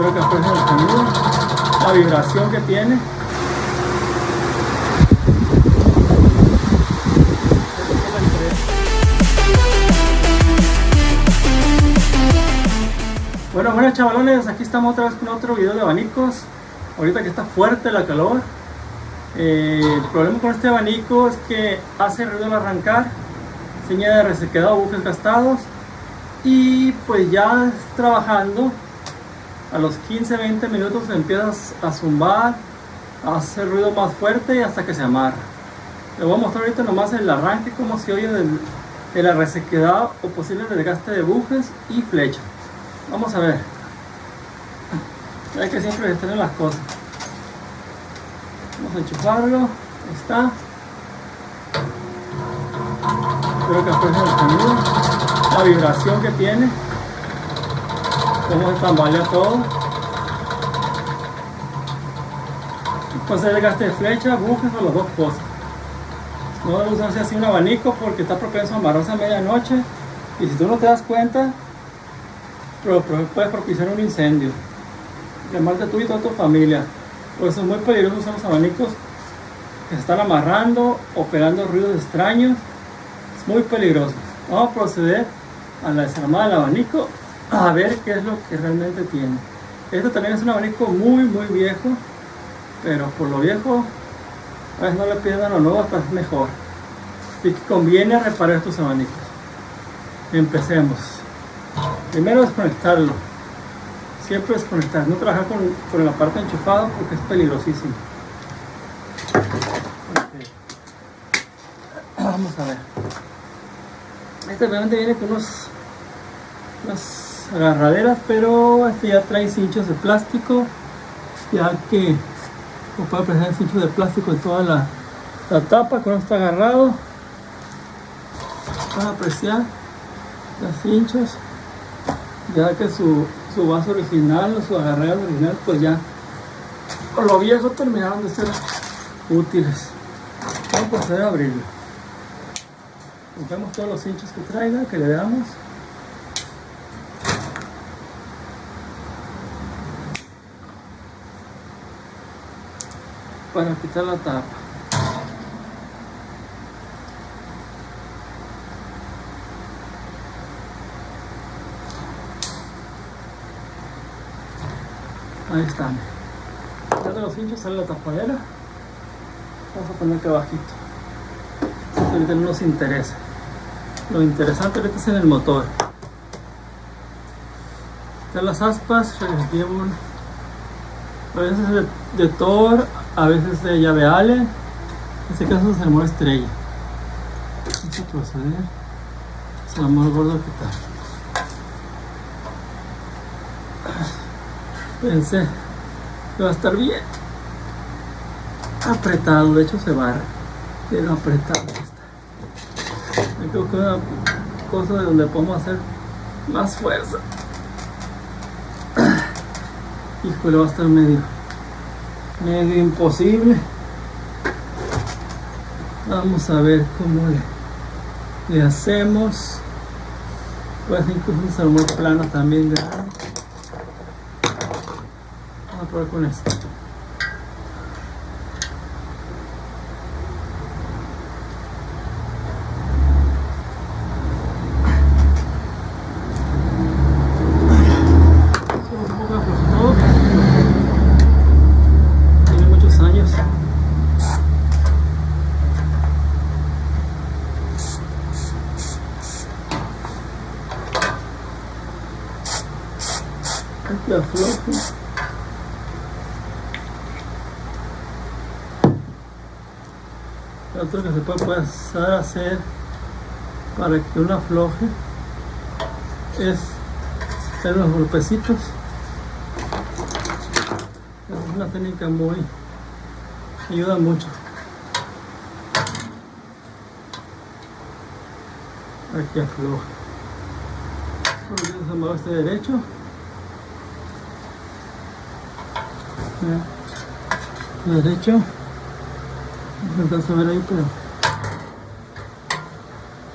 Espero que aprecien el sonido, la vibración que tiene. Bueno chavalones, aquí estamos otra vez con otro video de abanicos. Ahorita que está fuerte la calor, el problema con este abanico es que hace ruido al arrancar, señal de resequedad o bujes gastados, y pues ya trabajando a los 15-20 minutos empiezas a zumbar, a hacer ruido más fuerte hasta que se amarra. Les voy a mostrar ahorita nomás el arranque, cómo se oye de la resequedad o posible desgaste de bujes y flechas. Vamos a ver. Hay que siempre tener las cosas. Vamos a enchufarlo. Ahí está. Espero que aprecien el sonido, la vibración que tiene, cómo se tambalea todo. Puede ser desgaste de flecha, bujes o las dos cosas. No debe usarse así un abanico porque está propenso a amarrarse a medianoche, y si tú no te das cuenta, pero puedes propiciar un incendio, quemarte tú y toda tu familia. Por eso es muy peligroso usar los abanicos que se están amarrando o pegando ruidos extraños. Es muy peligroso. Vamos a proceder a la desarmada del abanico a ver qué es lo que realmente tiene. Este también es un abanico muy viejo, pero por lo viejo a veces no le pierdan lo nuevo, hasta es mejor. Así que conviene reparar estos abanicos. Empecemos. Primero desconectarlo. Siempre desconectar, no trabajar con la parte enchufada porque es peligrosísimo. Okay. Vamos a ver. Este obviamente viene con unas agarraderas, pero este ya trae cinchos de plástico, ya que como puede apreciar cinchos de plástico en toda la tapa. Con esto está agarrado. Van a apreciar los cinchos, ya que su base original o su agarrera original pues ya por lo viejo terminaron de ser útiles. Vamos a proceder a abrirlo. Buscamos todos los cinchos que traiga, que le veamos. Para quitar la tapa. Ahí están. Ya de los cinchos sale la tapadera. Vamos a poner aquí abajito. Ahorita no nos interesa. Lo interesante ahorita es en el motor. Ya las aspas se les llevan a veces de Thor, a veces de llave Allen. En este caso es el modo estrella. Vamos a proceder. Se la más gordo a quitar. Pensé que va a estar bien apretado, de hecho se barre, pero apretado está. Yo creo que una cosa de donde podemos hacer más fuerza. Híjole, va a estar medio imposible. Vamos a ver cómo le hacemos. Puede ser incluso un salmón plano también grande. Vamos a probar con esto. Tiene muchos años. Aquí aflojo. Lo otro que se puede pasar a hacer para que uno afloje es hacer unos golpecitos. Es una técnica ayuda mucho. Aquí afloja. Vamos a mover este derecho. Derecho. No alcanzo a ver ahí, pero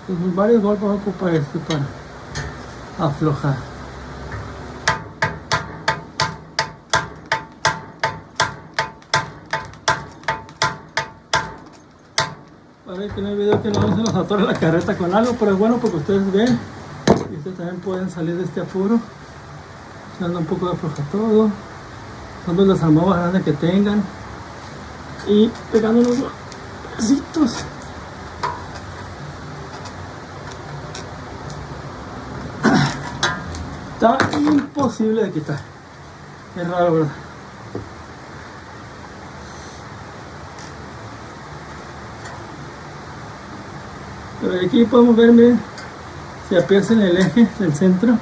pues varios golpes voy a ocupar este para aflojar. Saben que en el video que no se nos atore la carreta con algo, pero es bueno porque ustedes ven y ustedes también pueden salir de este apuro. Echando un poco de afloja todo, usando las almohadas más grandes que tengan y pegando unos besitos. Está imposible de quitar. Es raro, ¿verdad? Pero aquí podemos ver, miren, si aprietas en el eje del centro,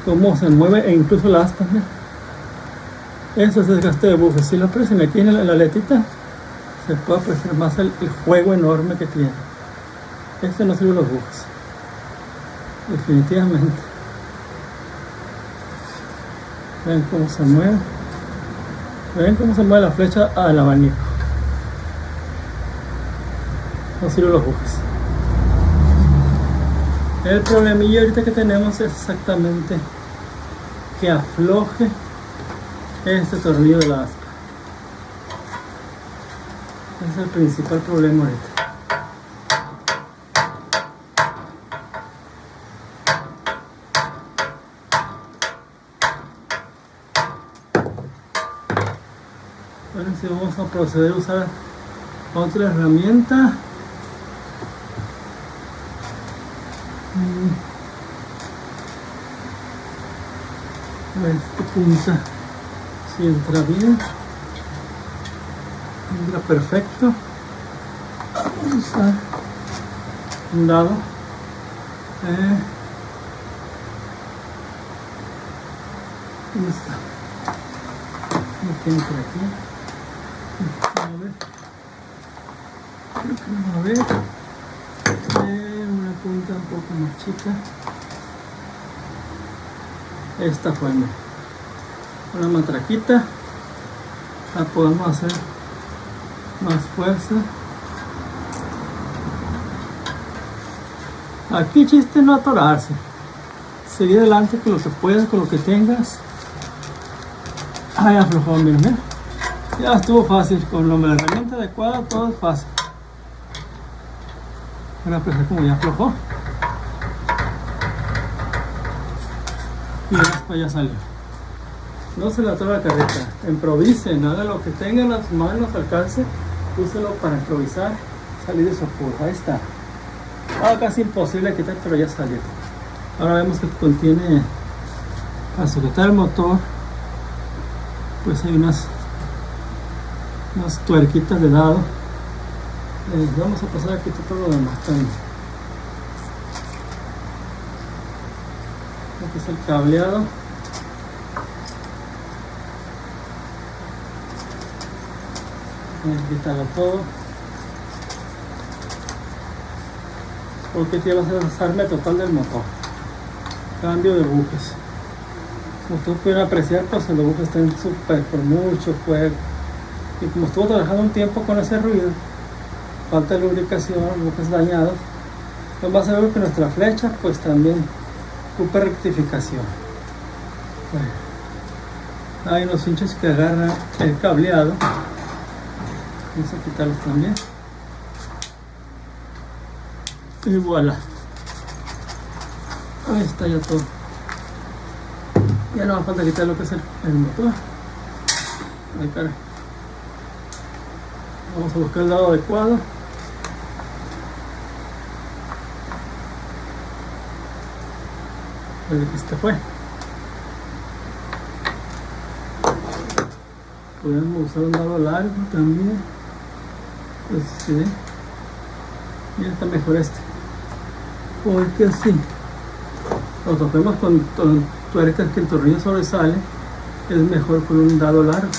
cómo se mueve e incluso la aspa, miren. Eso es desgaste de bufes. Si lo aprecian aquí en la aletita, se puede apreciar más el juego enorme que tiene. Este no sirve los bufes, definitivamente. Ven cómo se mueve. Ven cómo se mueve la flecha al abanico. No sirve los bufes. El problemilla ahorita que tenemos es exactamente que afloje este tornillo de la aspa. Ese es el principal problema ahorita. Bueno, si vamos a proceder a usar otra herramienta. Esta punta si entra bien, entra perfecto. Vamos a usar un dado. ¿Dónde está? Aquí entra aquí. A ver. Creo que no va a ver. Una punta un poco más chica. Esta fue una matraquita. La podemos hacer más fuerza. Aquí chiste no atorarse, seguir adelante con lo que puedas, con lo que tengas. Ay, aflojó, miren, ya estuvo fácil, con la herramienta adecuada todo es fácil. Voy a apreciar como ya aflojó y después ya salió. No se le atora la carreta, improvisen, hagan lo que tengan las manos al alcance, úselo para improvisar, salir de su apuro. Ahí está. Casi imposible de quitar, pero ya salió. Ahora vemos que contiene, para sujetar el motor, pues hay unas tuerquitas de dado. Vamos a pasar aquí todo lo demás también. Aquí es el cableado. Quitarlo todo, porque te vas a desarme total del motor. Cambio de bujes. Como ustedes pueden apreciar, pues los bujes están súper con mucho fuego, y como estuvo trabajando un tiempo con ese ruido, falta de lubricación, bujes dañados, pues va a ser que nuestra flecha pues también ocupa rectificación. Hay unos hinchos que agarran el cableado. Vamos a quitarlos también. Y voilà. Ahí está ya todo. Ya no me falta quitar lo que es el motor. Ahí, caray. Vamos a buscar el lado adecuado. Este fue. Podemos usar un dado largo también. Pues sí, ya está mejor este, porque así lo toquemos con tuercas que el tornillo sobresale, es mejor con un dado largo.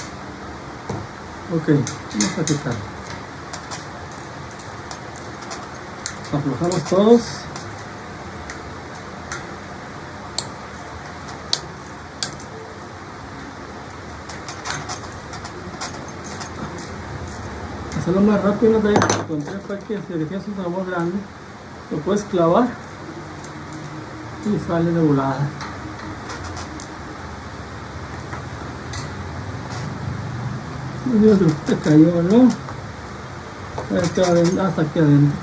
Ok, vamos a quitar, aflojamos todos. Hacerlo más rápido, no te que encontré fue que si le tienes un sabor grande, lo puedes clavar y sale de volada. No digo que te cayó, ¿no? Hasta aquí adentro.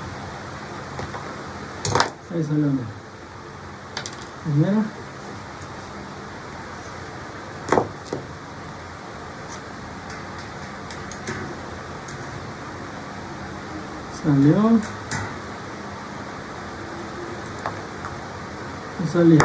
Ahí salió, mira. Primera. Salió. Y salió.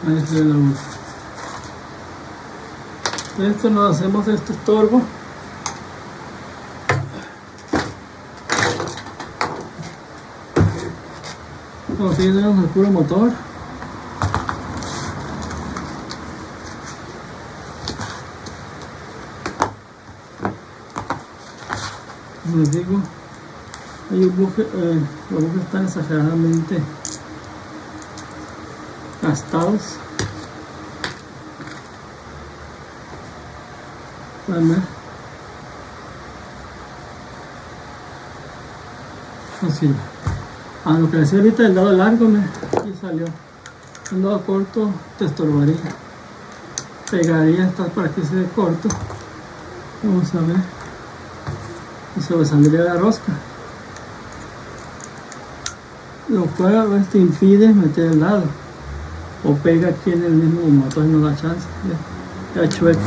Ahí se ve la luz. Esto lo hacemos, esto es turbo. Como si tenemos el puro motor. Como les digo, hay un buque, los buques están exageradamente gastados. Pueden ver. No sirve. Lo que decía ahorita, el dado largo, aquí salió. Un dado corto te estorbaría. Pegaría, está para que se dé corto. Vamos a ver. Y sobresaldría la rosca. Lo cual a veces te impide meter el dado. O pega aquí en el mismo motor y no da chance. Ya chueco.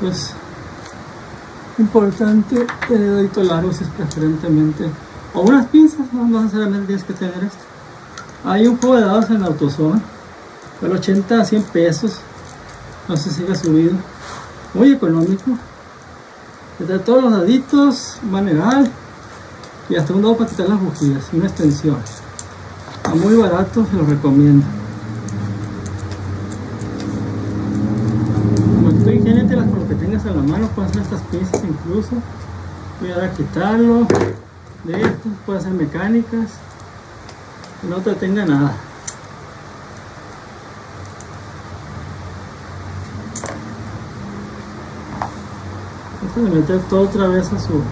Pues importante tener deditos largos, es preferentemente, o unas pinzas, no necesariamente tienes que tener esto. Hay un juego de dados en AutoZone, por 80 a 100 pesos, no sé si ha subido, muy económico. Desde todos los daditos, van legal, y hasta un dado para quitar las bujías y una extensión. Está muy barato, se lo recomiendo. Ingéniatelas con lo que tengas a la mano, puedes hacer estas piezas incluso. Voy a dar a quitarlo de esto, puedes hacer mecánicas, que no te detenga nada. Esto de meter todo otra vez a su,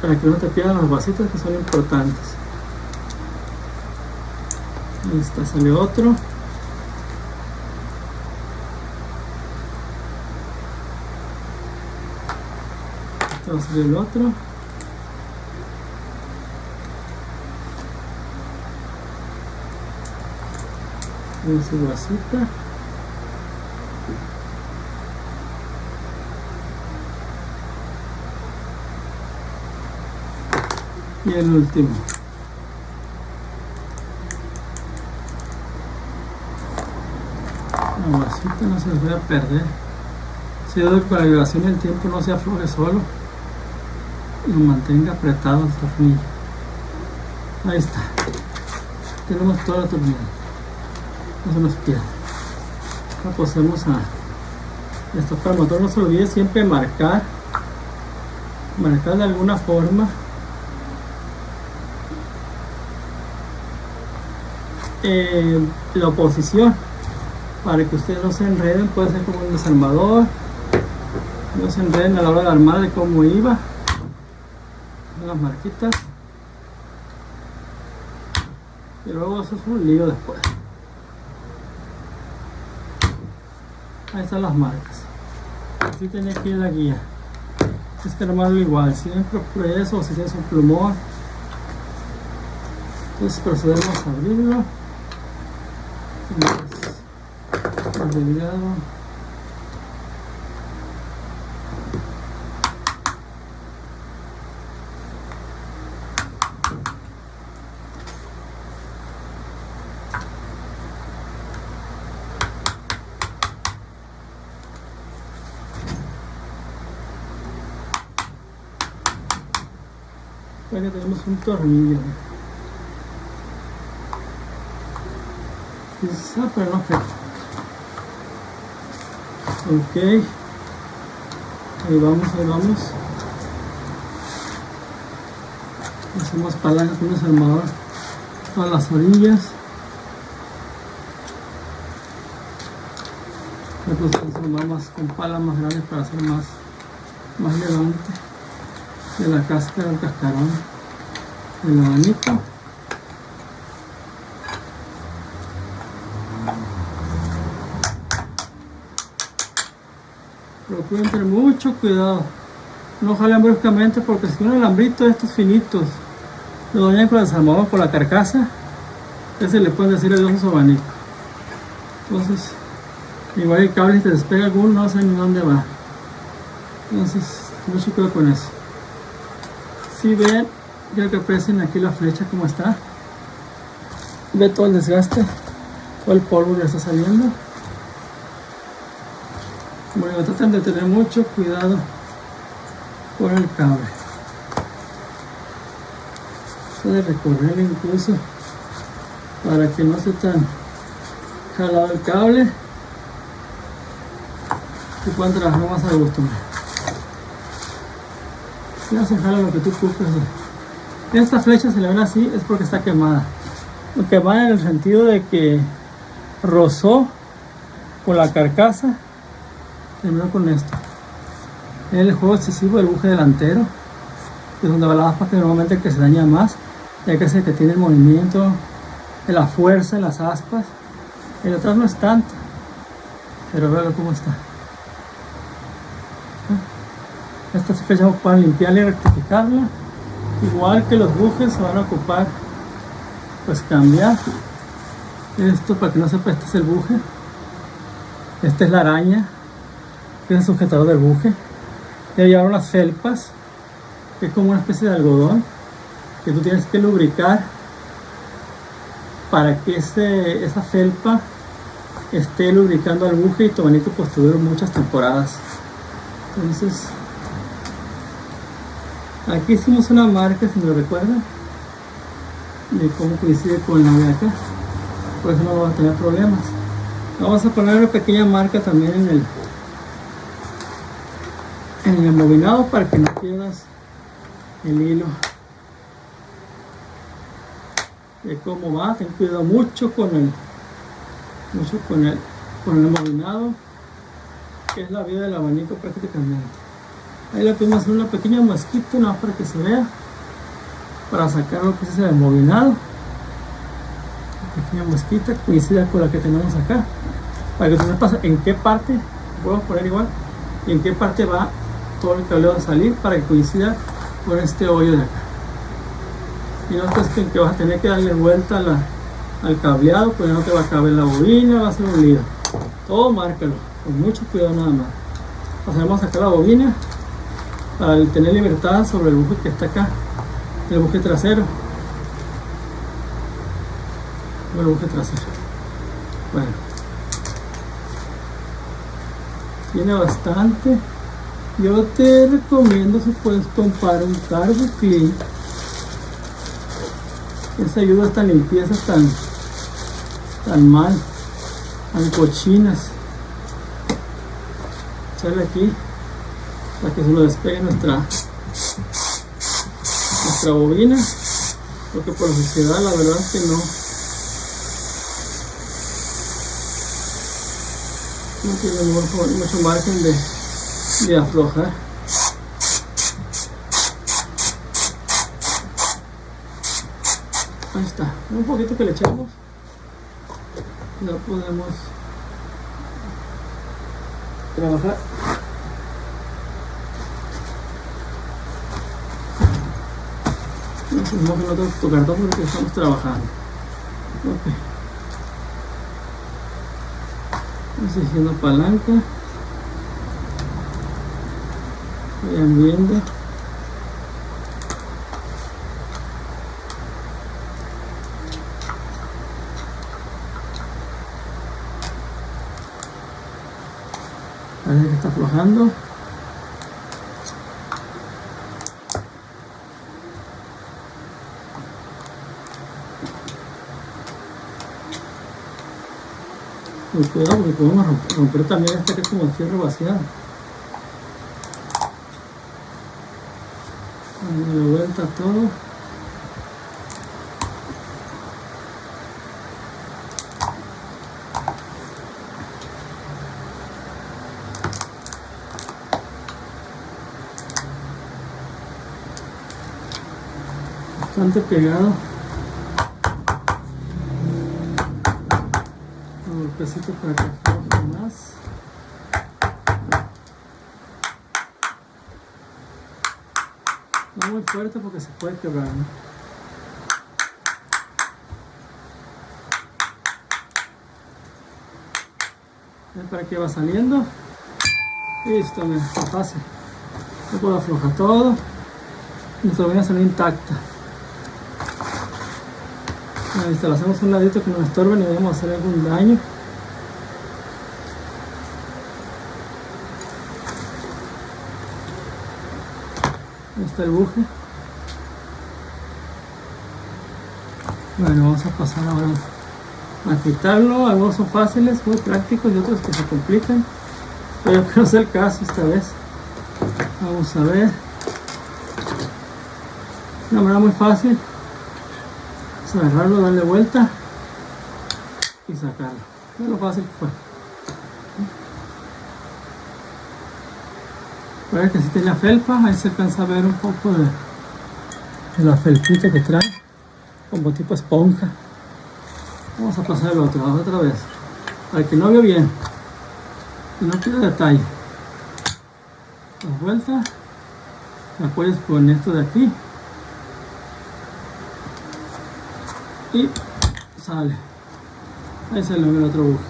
para que no te pierdan los vasitos que son importantes. Ahí está, salió otro. Vamos a hacer el otro. Vamos a hacer vasita. Y el último. La vasita no se les vaya a perder. Si doy con la vibración del tiempo no se afloje solo. Lo mantenga apretado el tornillo. Ahí está. Tenemos todo el tornillo. No se nos pierda. Ahora pasemos a destapar el motor. No se olvide siempre marcar de alguna forma la oposición, para que ustedes no se enreden. Puede ser como un desarmador, no se enreden a la hora de armar, de cómo iba las marquitas, y luego eso es un lío después. Ahí están las marcas. Así tenía que ir la guía. Es que armarlo igual, siempre por eso, o si tienes un plumón. Entonces procedemos a abrirlo. Más delgado. Aquí tenemos un tornillo. Quizá, pero no afecta. Ok. Ahí vamos, ahí vamos. Hacemos palancas con un desarmador a las orillas. Después transformar más con palas más grandes para hacer más levante de la cáscara del cascarón. el abanico. Procuren tener mucho cuidado, no jalen bruscamente, porque si un alambrito de estos finitos lo dañan con el desarmador, con la carcasa, ese le pueden decir adiós a su abanico. Entonces, igual el cable, si te despega alguno, no sé ni dónde va. Entonces, mucho cuidado con eso. Si ven, quiero que aprecien aquí la flecha como está. Ve todo el desgaste, todo el polvo que está saliendo. Bueno, traten de tener mucho cuidado con el cable. Puede recorrer incluso para que no esté tan jalado el cable y puedan trabajar más a gusto. Si no se jala lo que tú ocupes. Esta flecha, se le ven así, es porque está quemada. Quemada en el sentido de que rozó con la carcasa. Primero con esto. El juego excesivo del buje delantero, que es donde va la aspa, que normalmente que se daña más, ya que es el que tiene el movimiento de la fuerza en las aspas. El atrás no es tanto, pero véalo cómo está. Esta flecha vamos a limpiarla y rectificarla. Igual que los bujes se van a ocupar, pues cambiar esto para que no se sepa. Este es el buje, esta es la araña, que es el sujetador del buje. Ya llevaron las felpas, que es como una especie de algodón que tú tienes que lubricar para que esa felpa esté lubricando al buje y tu abanico pues dure muchas temporadas. Entonces, aquí hicimos una marca, si me lo recuerdan, de cómo coincide con la de acá, por eso no vamos a tener problemas. Vamos a poner una pequeña marca también en el embobinado para que no pierdas el hilo de cómo va. Ten cuidado mucho con el embobinado, que es la vida del abanico prácticamente. Ahí le podemos hacer una pequeña mosquita, nada para que se vea, para sacar lo que es el embobinado. Una pequeña mosquita coincida con la que tenemos acá, para que tú sepas en qué parte, podemos poner igual, y en qué parte va todo el cableado a salir, para que coincida con este hoyo de acá. Y no es que vas a tener que darle vuelta al cableado, pues no te va a caber la bobina, va a ser un lío. Todo márcalo, con mucho cuidado nada más. Pasaremos a sacar la bobina para tener libertad sobre el buje que está acá, el buje trasero. El buje trasero. Bueno, tiene bastante. Yo te recomiendo, si puedes, comprar un Cargo Clean. Esa ayuda a esta limpieza tan mal, tan cochinas. Echarle aquí para que se lo despegue nuestra bobina, porque por suciedad la verdad es que no tiene mucho margen de aflojar. Ahí está, un poquito que le echamos, ya podemos trabajar. No se moje, no tengo que tocar todo porque estamos trabajando. Ok, vamos haciendo palanca. Vayan viendo. Parece que está aflojando. Muy cuidado porque podemos romper también esta que es como el fierro vaciado. Dándole vuelta a todo. bastante pegado. Un golpecito para que afloje más. No muy fuerte porque se puede quebrar, ¿no? ¿Ven para qué va saliendo? Listo, mira, está fácil. Yo puedo aflojar todo. Nuestra turbina salió intacta. Ahí está, la hacemos a un ladito que no nos estorbe ni vayamos a hacer algún daño. Ahí está el buje. Bueno, vamos a pasar ahora a quitarlo. Algunos son fáciles, muy prácticos, y otros que se complican, pero que no es el caso esta vez. Vamos a ver. Una manera muy fácil es agarrarlo, darle vuelta y sacarlo. Es lo fácil que fue. Para que si tenía felpa, ahí se alcanza a ver un poco de la felpita que trae, como tipo esponja. Vamos a pasar el otro lado otra vez, para que no vea bien y no pierda detalle. Das vuelta, te apoyas con esto de aquí y sale. Ahí sale el otro buje.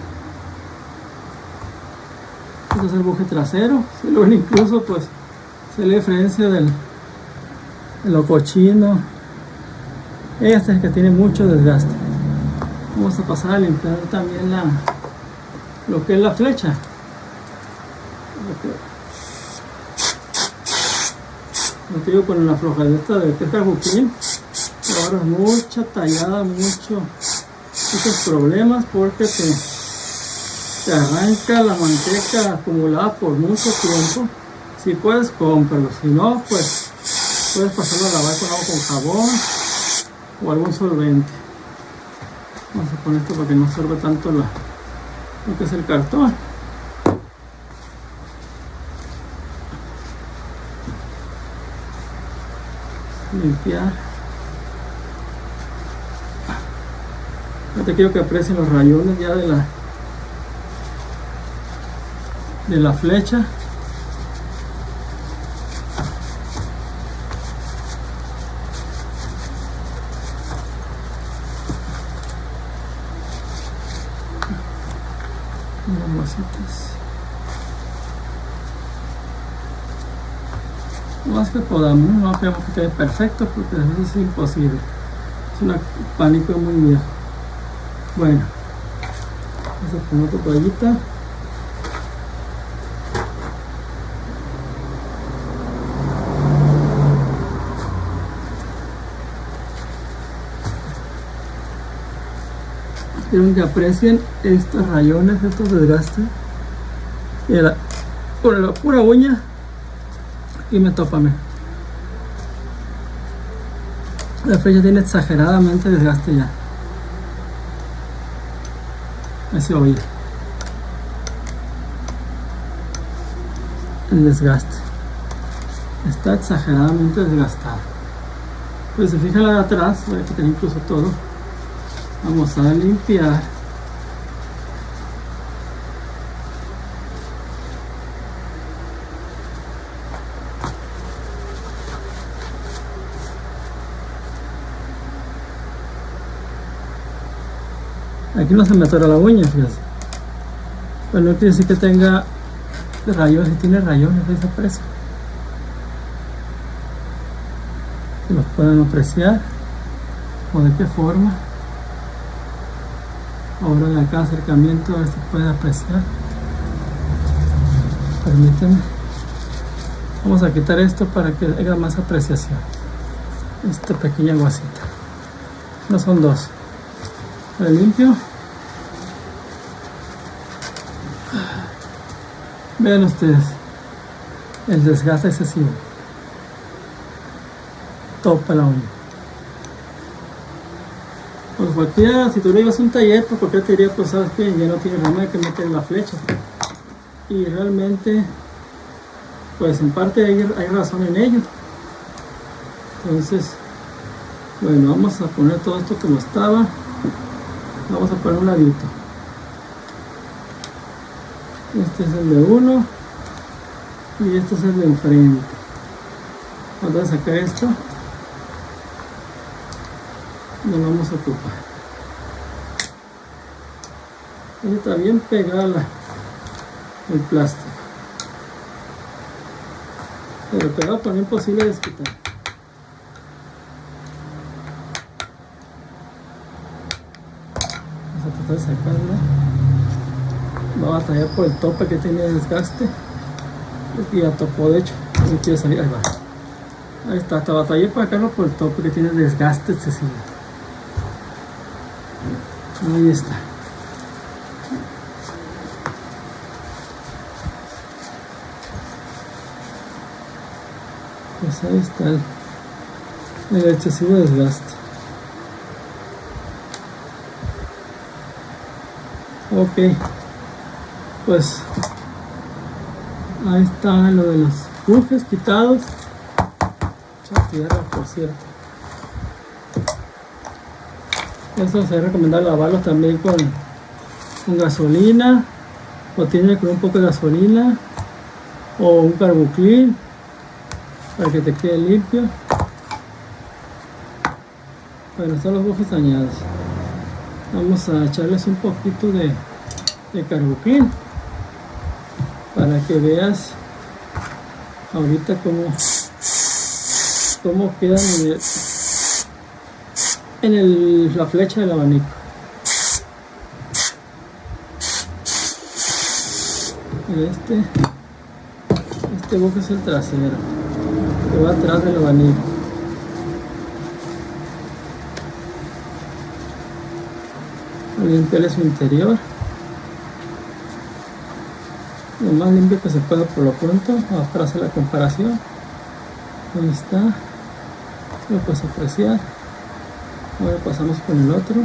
Este es el buje trasero. Si lo ven, incluso pues se le diferencia de lo cochino. Este es el que tiene mucho desgaste. Vamos a pasar a limpiar también lo que es la flecha. Lo que digo con la aflojadita de que es carbuquín. Ahora mucha tallada, muchos problemas porque te arranca la manteca acumulada por mucho tiempo. Si puedes, cómpralo. Si no, pues puedes pasarlo a lavar con agua con jabón o algún solvente. Vamos a poner esto para que no absorba tanto lo que es el cartón. Limpiar. Ya te quiero que aprecien los rayones ya de la flecha. Lo más que podamos, no queremos que quede perfecto porque a veces es imposible. Es un pánico muy viejo. Bueno, vamos a poner otra toallita. Quiero que aprecien estos rayones, estos desgastes. Y con la pura uña y me tópame. La flecha tiene exageradamente desgaste ya. Ahí se oye el desgaste. Está exageradamente desgastada. Pues se fijan la de atrás, voy a quitar incluso todo. Vamos a limpiar. Aquí no se me atora la uña, fíjense. Pero no quiere decir que tenga rayones. Si tiene rayones, ahí se aprecia. Se los pueden apreciar. ¿O de qué forma? Ahora de acá acercamiento, a ver si puede apreciar. Permítanme. Vamos a quitar esto para que haya más apreciación. Esta pequeña guasita. No son dos. Lo limpio. Vean ustedes el desgaste excesivo. Topa la uña. Pues cualquiera, si tú le llevas un taller, pues cualquiera te diría, pues sabes que ya no tiene remedio que meter la flecha. Y realmente, pues en parte hay razón en ello. Entonces, Bueno, vamos a poner todo esto como estaba. Vamos a poner un ladito. Este es el de uno y este es el de enfrente. Vamos a sacar esto. No lo vamos a ocupar. Ahí está bien pegada el plástico. Pero pegado por imposible desquitar. Vamos a tratar de sacarla. Va a batallar por el tope que tiene desgaste. Y ya topó, de hecho. No quiere salir. Ahí va. Ahí está. Hasta batallé para sacarlo por el tope que tiene desgaste excesivo. Ahí está. Pues ahí está el excesivo desgaste. Ok, pues ahí está lo de los bujes quitados. Mucha tierra, por cierto. Esto se recomienda lavarlo también con gasolina, o tiene con un poco de gasolina o un carbuclin para que te quede limpio. Bueno, están los bujes dañados. Vamos a echarles un poquito de carbuclin para que veas ahorita cómo quedan en la flecha del abanico. Este buje es el trasero que va atrás del abanico. Voy a limpiarle su interior lo más limpio que se pueda por lo pronto. Vamos para hacer la comparación. Ahí está, lo puedes apreciar. Ahora pasamos con el otro.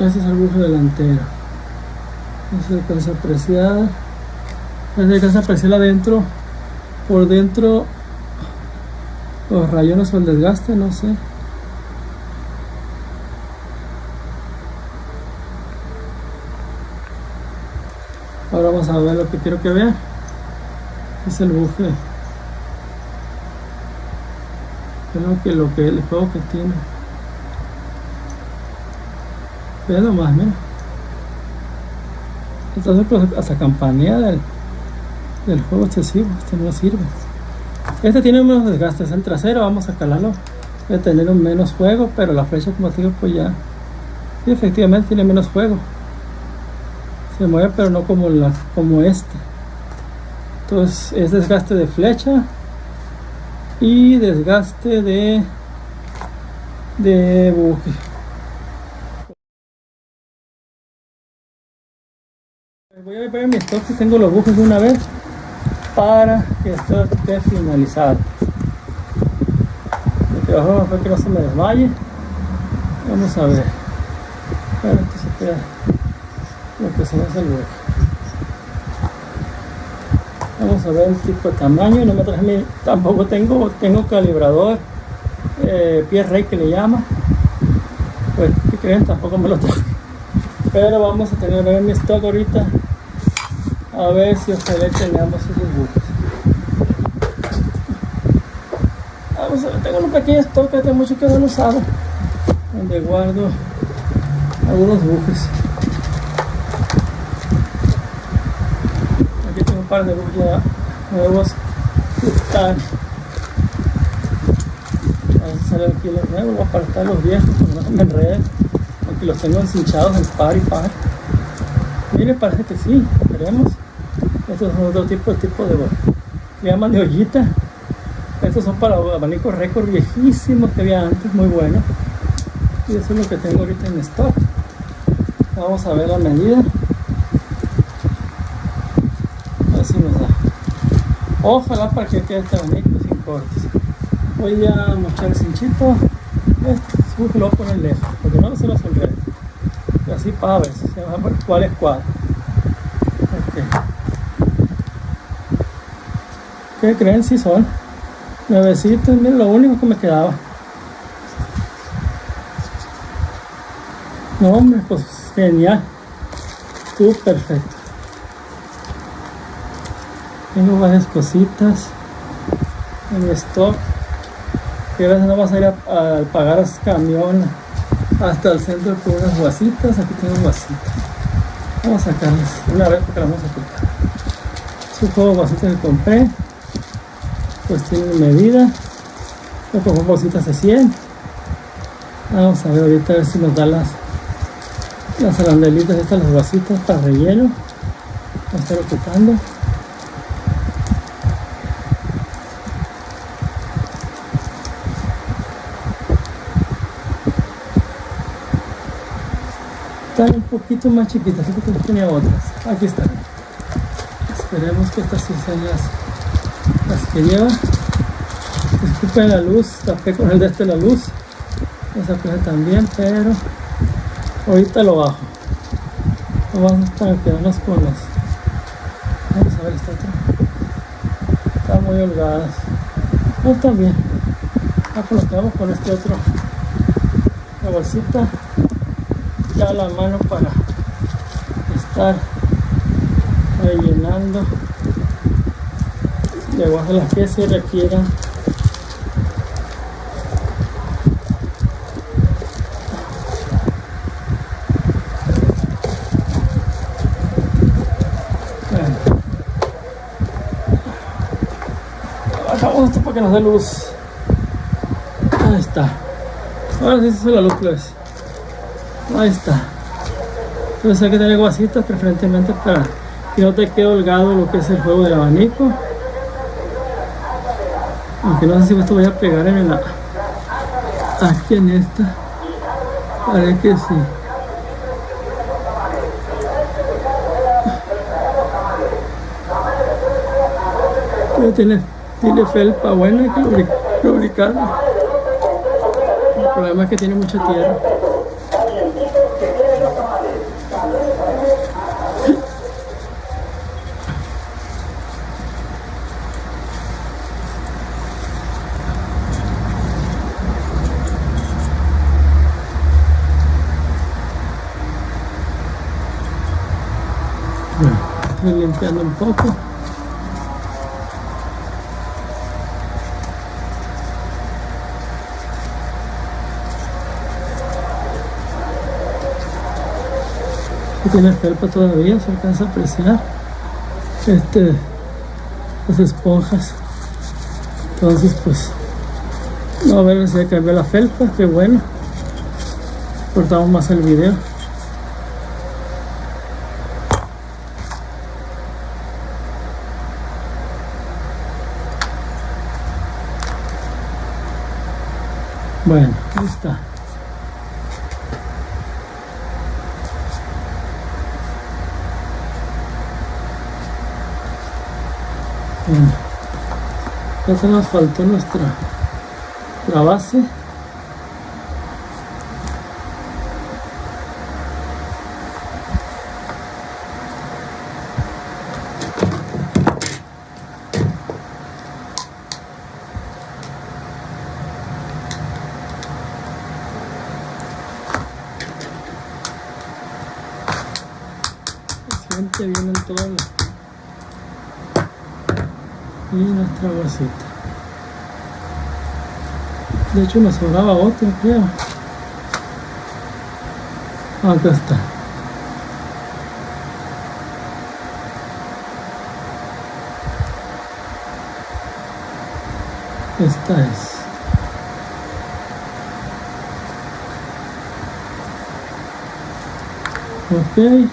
Este es el buje delantero. No se alcanza a apreciar. No se alcanza a apreciar adentro. Por dentro los rayones o el desgaste, no sé. Ahora vamos a ver lo que quiero que vean. Es el buje. Creo que el juego que tiene. Vean nomás, mira. Entonces hasta campanea del juego excesivo. Este no sirve. Este tiene menos desgaste, es el trasero. Vamos a calarlo. Debe tener un menos juego, pero la flecha, como te digo, pues ya. Sí, efectivamente tiene menos juego. Se mueve, pero no como este. Entonces es desgaste de flecha y desgaste de buje. Voy a ver mi stock si tengo los bujes de una vez para que esto esté finalizado. Porque abajo para que no se me desmaye. Vamos a ver. Para que se queda lo que se me hace el buje. Vamos a ver el tipo de tamaño. No me traje tampoco tengo calibrador, pie rey que le llama. Pues, ¿qué creen? Tampoco me lo traje. Pero vamos a tener que ver mi stock ahorita. A ver si ojalá tengamos esos bujes. Vamos a ver, tengo un pequeño stock que hace mucho que no lo usado, donde guardo algunos bujes. Aquí tengo un par de bujes ya nuevos que están. A ver si salen aquí los nuevos, voy a apartar los viejos para que no se me enreden, aunque los tengo encinchados en par y par. Miren, parece que sí, veremos. Estos son otro tipo de le llaman de ollita. Estos son para abanicos récord viejísimos que había antes, muy buenos. Y eso es lo que tengo ahorita en stock. Vamos a ver la medida. A ver si nos da. Ojalá para que quede este abanico sin cortes. Voy a mochar el cinchito. Lo voy a poner lejos, porque no se los enrede. Y así para ver, se va a ver cuál es cuál. Okay. ¿Qué creen? Si son nuevecitos. Miren lo único que me quedaba. No, hombre, pues genial. Estuvo perfecto. Tengo varias cositas en mi stock. Que a veces no vas a ir a pagar a camión hasta el centro con unas guasitas. Aquí tengo guasitas. Vamos a sacarlas una vez porque las vamos a ocupar. Son todos guasitas que compré. Pues tienen medida. Yo pongo bolsitas de 100. Vamos a ver ahorita a ver si nos da las arandelitas estas, las vasitas para relleno. Vamos a estar ocupando. Están un poquito más chiquitas, así que tenía otras. Aquí están. Esperemos que estas sí sean las que lleva. Disculpen la luz, tapé con el de este la luz. Esa cosa también, pero ahorita lo bajo. Vamos para quedarnos con las. Vamos a ver esta otra. Están muy holgadas. No, están bien. Pues lo quedamos con este otro. La bolsita. Ya la mano para estar rellenando de abajo las que se requieran. Bajamos esto para que nos dé luz. Ahí está. Ahora sí se la luz, pues. Ahí está. Entonces hay que tener guasitas preferentemente para que no te quede holgado lo que es el juego del abanico. Aunque no sé si esto voy a pegar en la aquí en esta. Parece que sí. Pero tiene felpa buena, hay que lubricarla. El problema es que tiene mucha tierra. Estoy limpiando un poco. Aquí tiene felpa todavía, se alcanza a apreciar las esponjas. Entonces pues no, a ver si cambió la felpa, qué bueno. Cortamos más el video. Bueno, ahí está. Bueno, ya se nos faltó nuestra base. Vienen todas las y nuestra bolsita. De hecho nos sobraba otra, creo. Acá está. Esta es. Ok.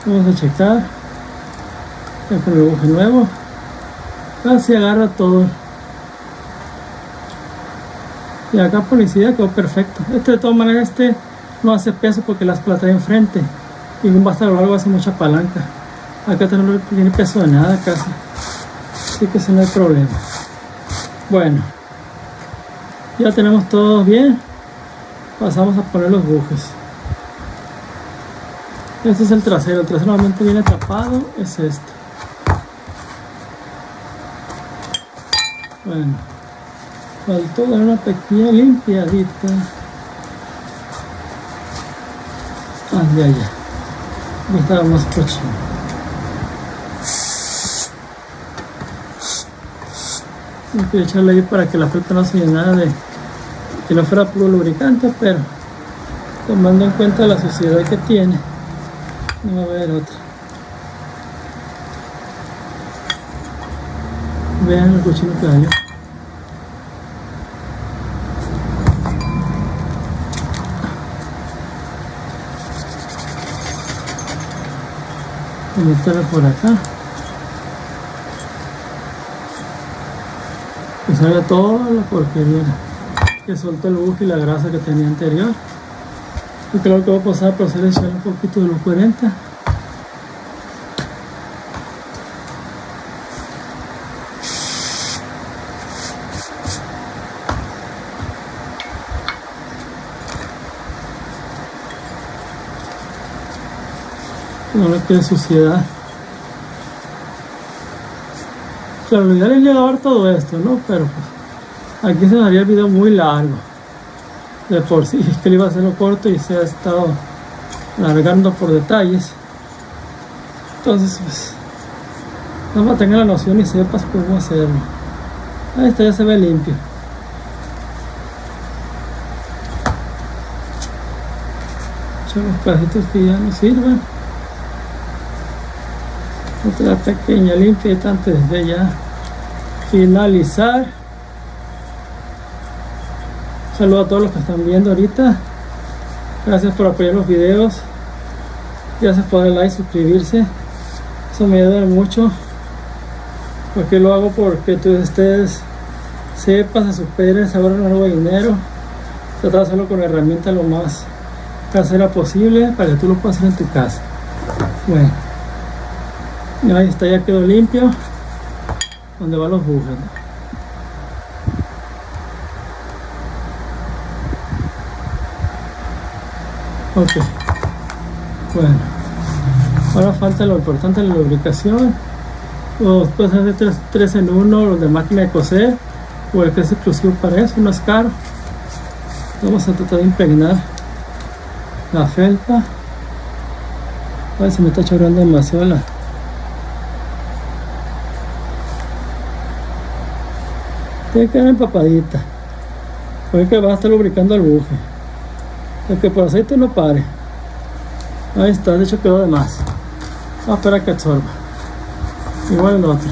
Vamos a checar ya con el buje nuevo. Casi agarra todo. Y acá policía quedó perfecto. De todas maneras no hace peso porque las platas enfrente y un basta a lo largo hace mucha palanca. Acá no tiene peso de nada casi, así que ese no hay problema. Bueno, ya tenemos todo bien. Pasamos a poner los bujes. Este es el trasero normalmente viene tapado, es este. Bueno, faltó dar una pequeña limpiadita. De allá. Aquí estaba más cochino. Hay que echarle ahí para que la felpa no se llenara de, que no fuera puro lubricante, pero tomando en cuenta la suciedad que tiene, no va a haber otra. Vean el cochino que hay. Voy a meterlo por acá. Que salga toda la porquería que suelta el buje y la grasa que tenía anterior. Y creo que voy a pasar a proceder a echarle un poquito de los 40. No le quede suciedad. Claro, lo ideal es lavar todo esto, ¿no? Pero pues aquí se me haría el video muy largo. De por sí, es que le iba a hacerlo corto y se ha estado alargando por detalles. Entonces, pues, nada más tenga la noción y sepas cómo hacerlo. Ahí está, ya se ve limpio. Son los pedacitos que ya no sirven. Otra pequeña limpieza antes de ya finalizar. Saludo a todos los que están viendo ahorita. Gracias por apoyar los videos. Gracias por darle like, suscribirse. Eso me ayuda mucho. Porque lo hago porque ustedes sepan, se superen, se ahorren algo de dinero. Tratar de hacerlo con herramientas lo más casera posible para que tú lo puedas hacer en tu casa. Bueno. Ahí está, ya quedó limpio donde van los bujes, ¿no? Ok, bueno, ahora falta lo importante de la lubricación. Los puedes hacer 3 en 1, los de máquina de coser o el que es exclusivo para eso, no es caro. Vamos a tratar de impregnar la felpa. A ver si me está chorreando demasiado la... Tiene que quedar empapadita, porque va a estar lubricando el buje, el que por aceite no pare. Ahí está, de hecho quedó de más. Vamos a esperar a que absorba, igual el otro.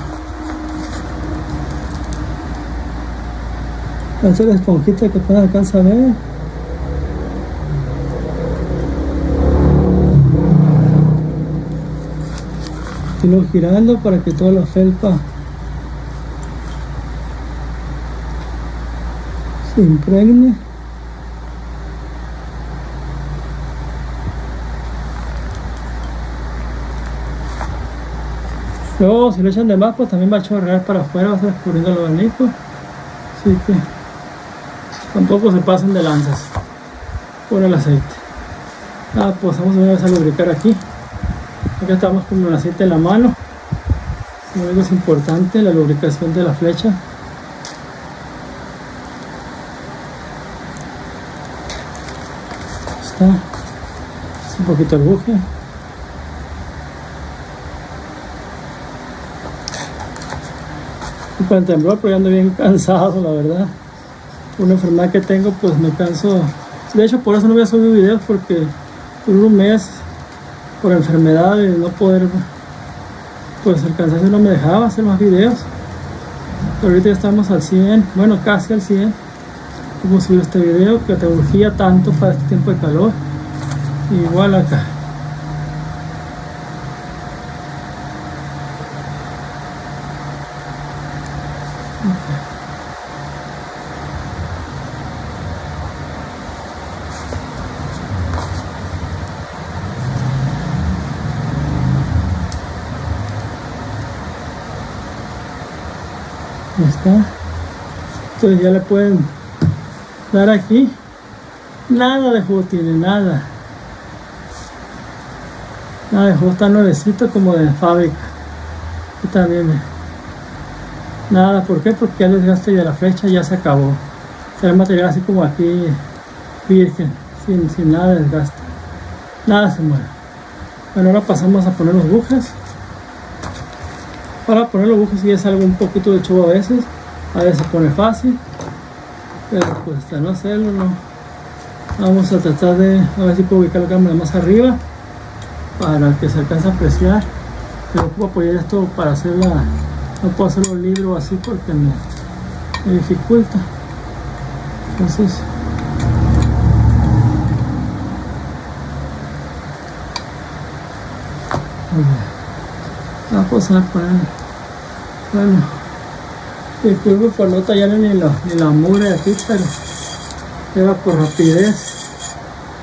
Esta es la esponjita que pueden alcanzar a ver. Y lo girando para que toda la felpa se impregne. Luego si lo echan de más, pues también va a chorrear para afuera, va a estar escurriendo el abanico, así que tampoco se pasen de lanzas con el aceite. Pues vamos una vez a lubricar aquí. Acá estamos con el aceite en la mano. Como digo, es importante la lubricación de la flecha. Es un poquito el buje. Y con el temblor, pero ya ando bien cansado, la verdad. Una enfermedad que tengo, pues me canso. De hecho, por eso no voy a subir videos, porque por un mes, por enfermedad y no poder, pues el cansancio no me dejaba hacer más videos. Pero ahorita ya estamos al 100, bueno, casi al 100. Vamos a subir este video que te urgía tanto para este tiempo de calor. Igual acá. Ahí está. Entonces ya le pueden dar aquí. Nada de jugo tiene, nada. Nada de jugo, está nuevecito como de fábrica. Y también nada, ¿por qué? Porque ya el desgaste de la flecha ya se acabó. Será el material así como aquí, virgen, sin nada de desgaste. Nada se mueve. Bueno, ahora pasamos a poner los bujes. Para poner los bujes sí es algo un poquito de show a veces se pone fácil, pero pues hasta no hacerlo, no. Vamos a tratar de, a ver si puedo ubicar la cámara más arriba para que se alcance a apreciar. Pero puedo apoyar esto para hacerla, no puedo hacerlo libre o así porque me dificulta. Entonces vamos a poner, bueno, disculpe por no tallar ni la mugre aquí, pero era por rapidez.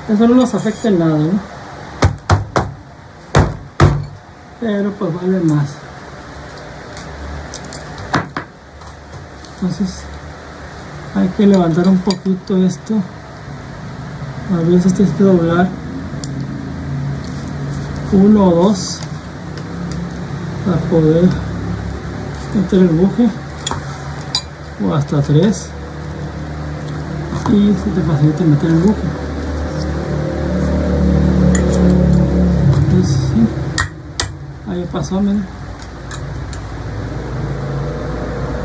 Eso no nos afecta en nada, ¿no? Pero pues vale más. Entonces hay que levantar un poquito esto. A veces tienes que doblar 1 o 2 para poder meter el buje, o hasta 3, y se te facilita meter el buje. Entonces sí, ahí pasó, miren.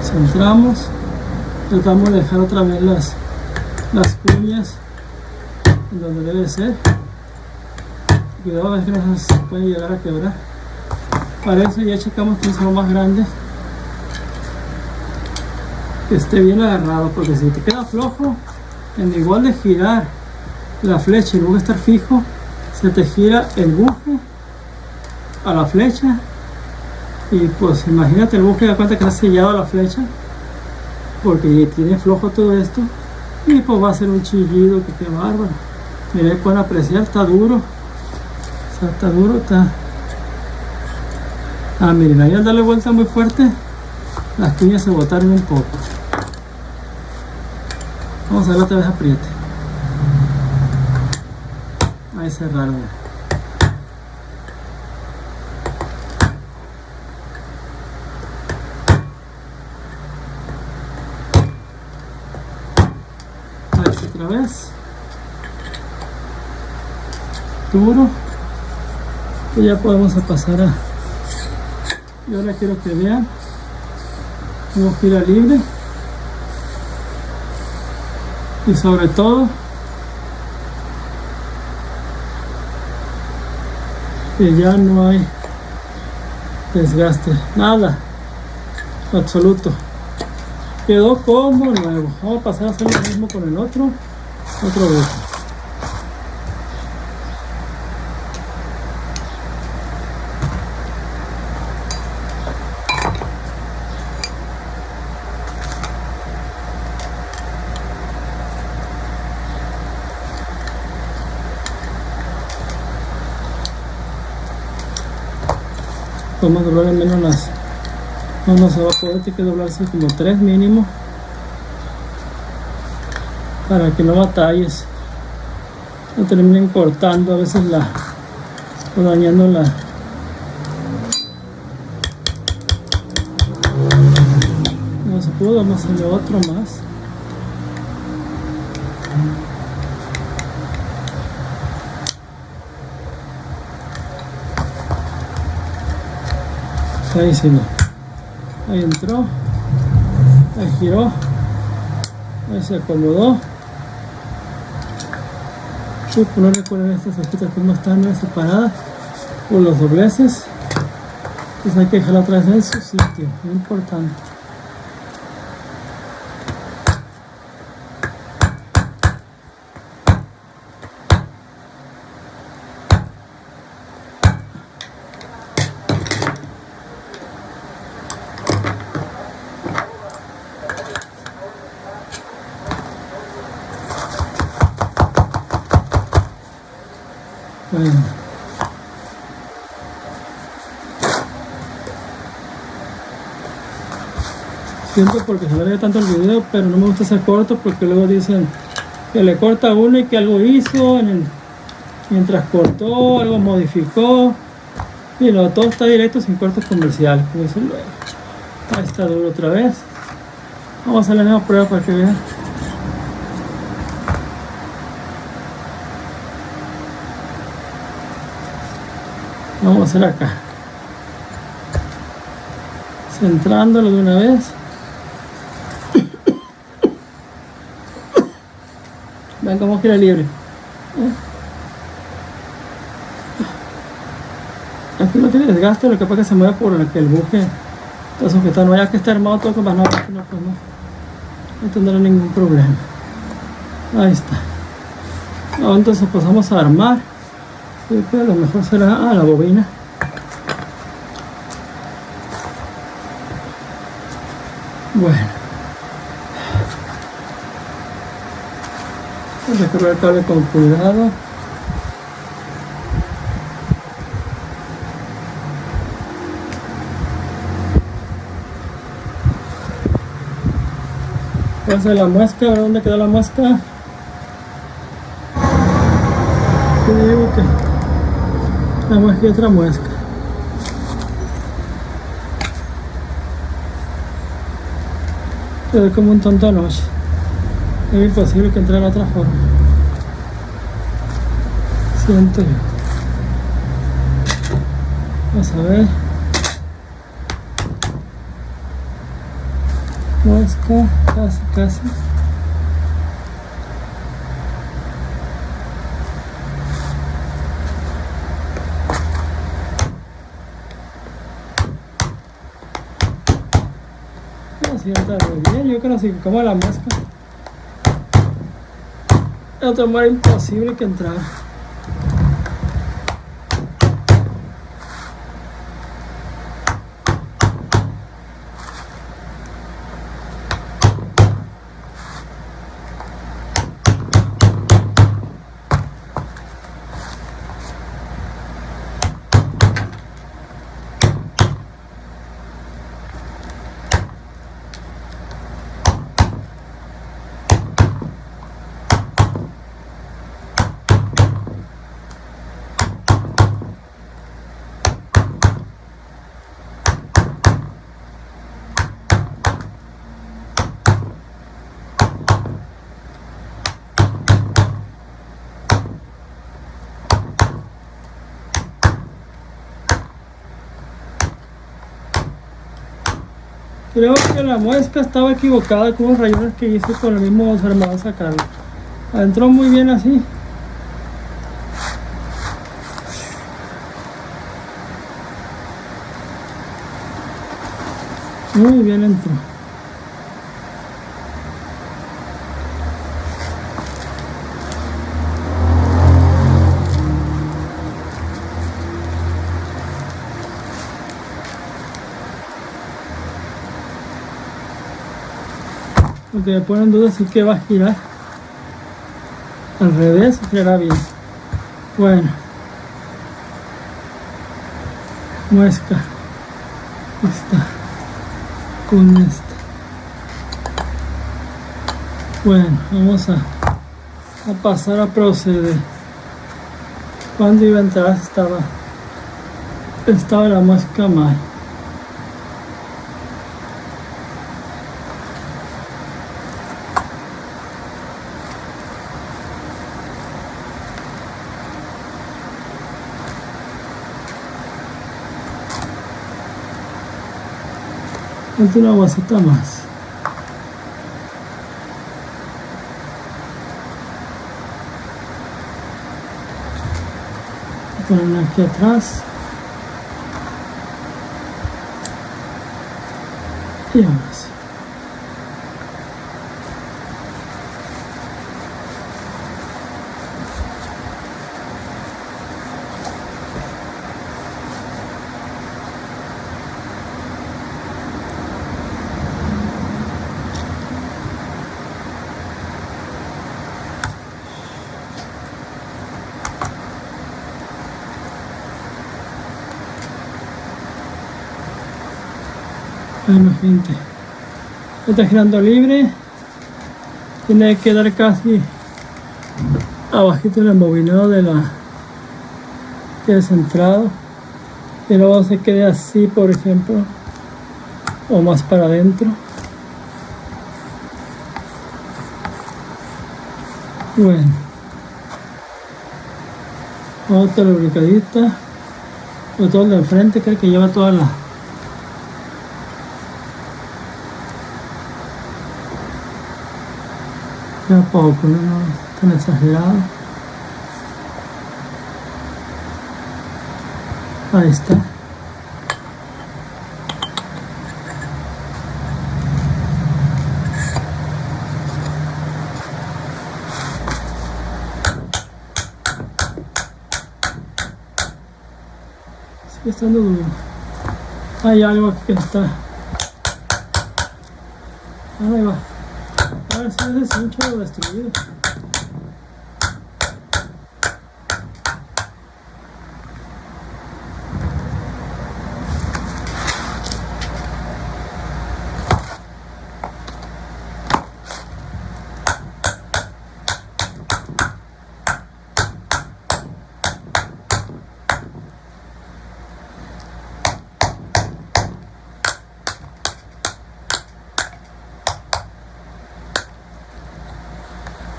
Centramos, tratamos de dejar otra vez las cuñas en donde debe ser. Cuidado, a ver que no se puede llegar a quebrar. Para eso ya checamos que es lo más grande, que esté bien agarrado, porque si te queda flojo, en igual de girar la flecha y luego estar fijo, se te gira el buje a la flecha, y pues imagínate el buje, da cuenta que está sellado a la flecha porque tiene flojo todo esto, y pues va a ser un chillido que qué bárbaro. Miren, pueden apreciar, está duro. O sea, está duro, está. Miren, ahí al darle vuelta muy fuerte, las cuñas se botaron un poco. Vamos a ver otra vez, apriete. Ahí cerraron. Ahí otra vez. Duro. Y ya podemos pasar a. Y ahora quiero que vean. Tengo gira libre. Y sobre todo, que ya no hay desgaste, nada, absoluto. Quedó como nuevo. Vamos a pasar a hacer lo mismo con el otro buje. Vamos a doblar en menos no se va a poder, tiene que doblarse como 3 mínimo para que no batalles, no terminen cortando a veces o dañando no se pudo, vamos a hacerle otro más. Ahí sí, no. Ahí entró, ahí giró, ahí se acomodó. Pues no recuerden estas hojitas como están separadas por los dobleces. Entonces hay que dejarla otra vez en su sitio, muy importante. Bueno. siento porque se alarga tanto el video, pero no me gusta hacer corto porque luego dicen que le corta uno y que algo hizo mientras cortó, algo modificó. Y no, todo está directo sin cortes comerciales, como dicen luego. Ahí está duro otra vez. Vamos a hacer la misma prueba para que vean. Vamos a hacer acá, centrándolo de una vez. Vean cómo gira libre. Aquí no tiene desgaste, lo que pasa es que se mueve por el que el buje está sujetado. No, ya que está armado todo con más nada, pues no tendrá ningún problema. Ahí está. Ahora entonces pasamos a armar. Yo creo que lo mejor será la bobina. Bueno, voy a recorrer el cable con cuidado. Voy a hacer la muesca, a ver dónde queda la muesca. Te digo que la muesca y otra muesca. Quedé como un tonto anoche. Es imposible que entre de otra forma. Siento yo. Vamos a ver. Muesca, casi. Sienta muy bien, yo creo que como la muesca de otra manera imposible que entrar. Creo que la muesca estaba equivocada con los rayones que hice con el mismo desarmador sacarlo. Entró muy bien así. Muy bien entró. Lo que me ponen dudas si que va a girar al revés o girará bien. Bueno, muesca está con esta. Bueno, vamos a pasar a proceder. Cuando iba a entrar estaba la muesca mal. Una guasita más. Ponen aquí atrás y ahora sí. Bueno, gente, Está girando libre. Tiene que dar casi abajito el embobinado de la que es centrado. Y luego se quede así, por ejemplo, o más para adentro. Bueno, otra lubricadita. Sobre todo el de enfrente, creo que lleva toda la... Ya poco, no es tan exagerado. Ahí está. Sigue estando duro. Hay algo aquí que está. Ahí va. A ver si ese cincho lo destruido.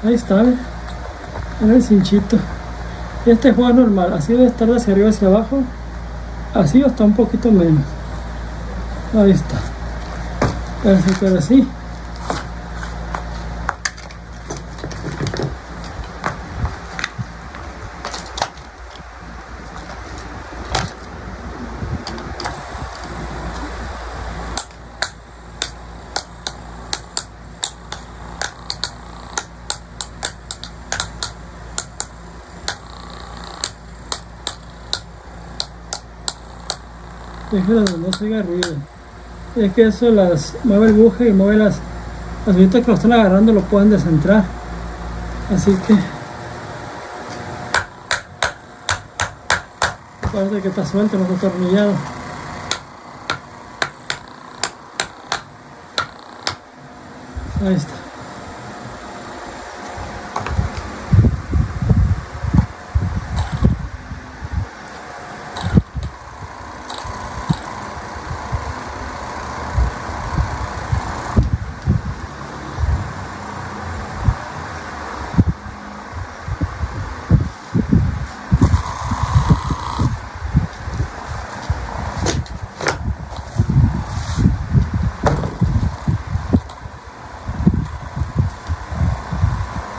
Ahí está, en el cinchito. Este juego es normal, así debe estar de hacia arriba hacia abajo, así o está un poquito menos. Ahí está. Pero así. Déjala donde no se haga ruido. Es que eso las mueve el buje y mueve las bolitas que lo están agarrando, lo pueden descentrar. Así que parece que está suelto, no está atornillado. Ahí está.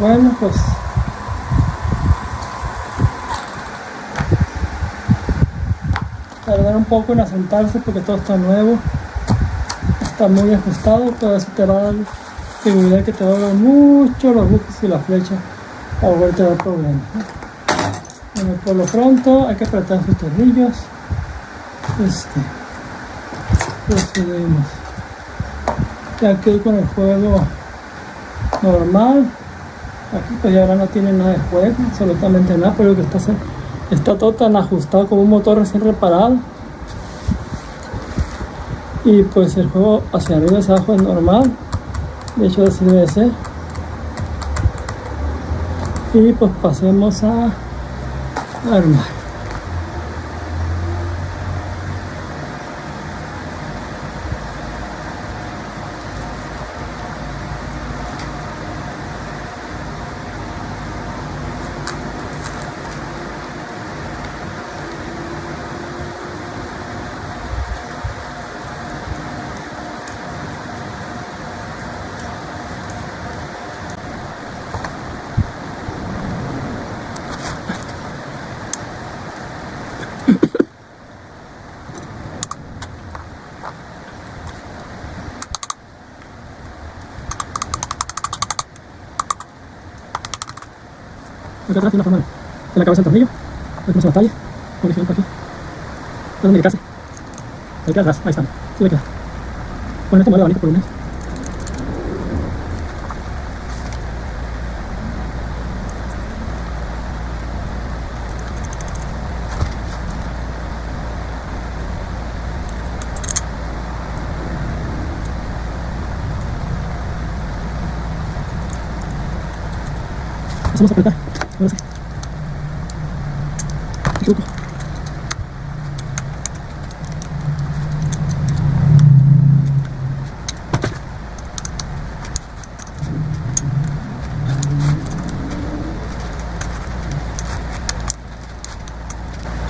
Bueno, pues tardar un poco en asentarse porque todo está nuevo, está muy ajustado, pero eso te va a dar seguridad que te va a dar mucho los bujes y la flecha a volverte a dar problemas, ¿no? Bueno, por lo pronto hay que apretar sus tornillos. Procedemos. Ya quedó con el juego normal. Aquí pues ya ahora no tiene nada de juego, absolutamente nada, pero que está todo tan ajustado como un motor recién reparado. Y pues el juego hacia arriba y hacia abajo es normal, de hecho así debe ser. Y pues pasemos a armar. Acá atrás tiene una forma de la cabeza del tornillo, a ver cómo se batalla, por ejemplo aquí, ¿dónde le case? Ahí queda atrás, ahí está, sí le queda. Bueno, este mueve el abanico por un mes. Vamos a apretar. Ahora sí. Me equivoco.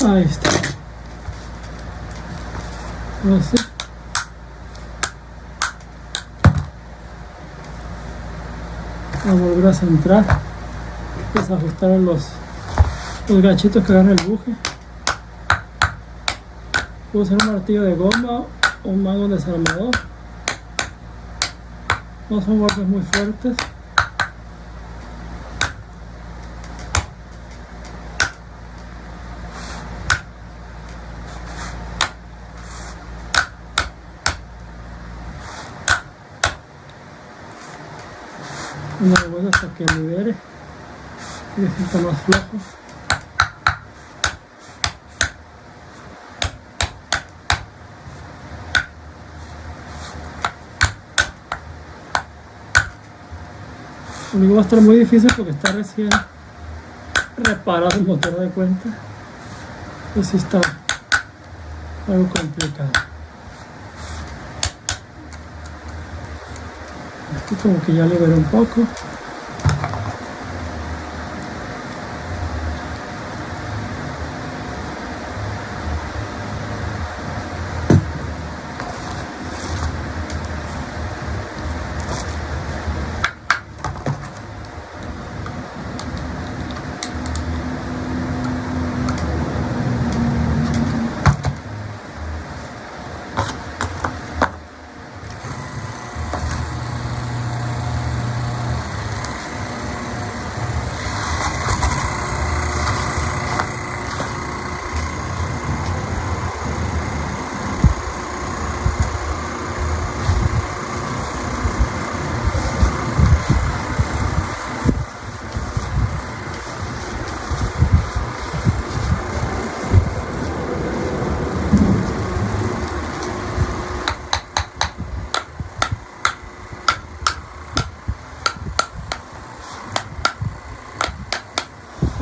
Ahí está. Ahora sí. Vamos a volver a centrar. Desajustar los ganchitos que agarran el buje. Puedo usar un martillo de goma o un mango desarmador. No son golpes muy fuertes. Una vuelta hasta que libere y se sienta más flojo. Conmigo va a estar muy difícil porque está recién reparado el motor de cuenta. Entonces está algo complicado. Aquí como que ya liberé un poco.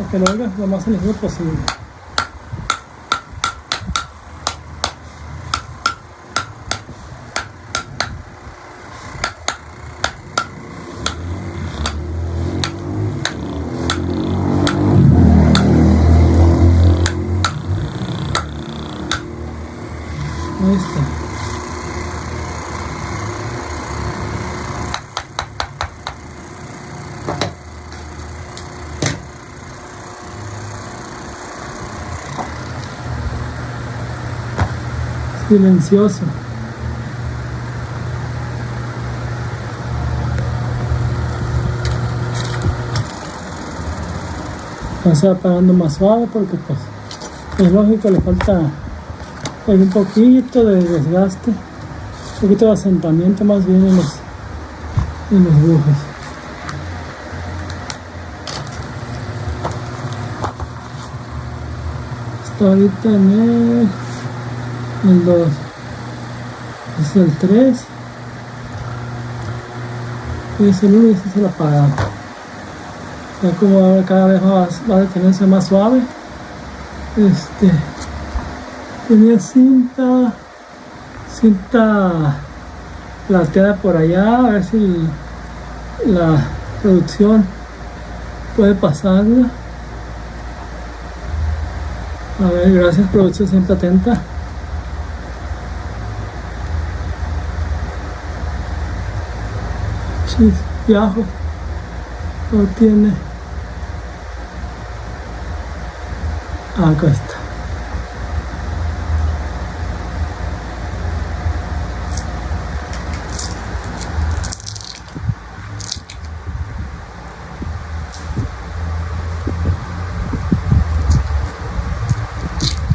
Que lo hagas lo más sencillo posible. Ahí está. Silencioso. Ya se va parando más suave porque pues es lógico, le falta un poquito de desgaste, un poquito de asentamiento más bien en los bujes. Está ahorita en el 2, es el 3, y es el 1 y ese es el apagado. Ya como ahora cada vez va a detenerse más suave. Tenía cinta plateada por allá, a ver si la producción puede pasarla. A ver, gracias producción, siempre atenta. Viajo no tiene. Acá está.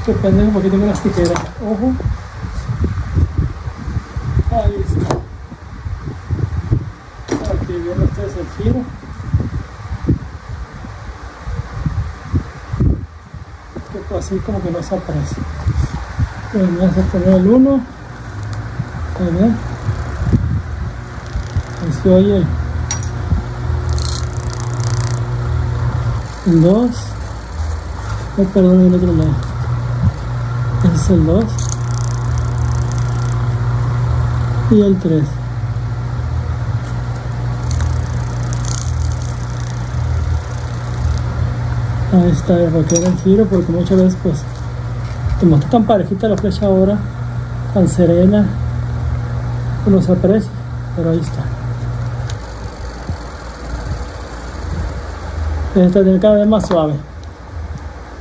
Depende un poquito de las tijeras. Ojo. Ahí está. Aquí viene ustedes el giro. Que así como que no se aprecia. Bueno, vamos a poner el 1. A ver. Ahí se oye El 2. Oh, perdón, el otro lado. Ese es el 2. Y el 3. Ahí está, para que haga el giro, porque muchas veces pues como está tan parejita la flecha ahora, tan serena, pues no se aprecia, pero ahí está. Esta tiene cada vez más suave,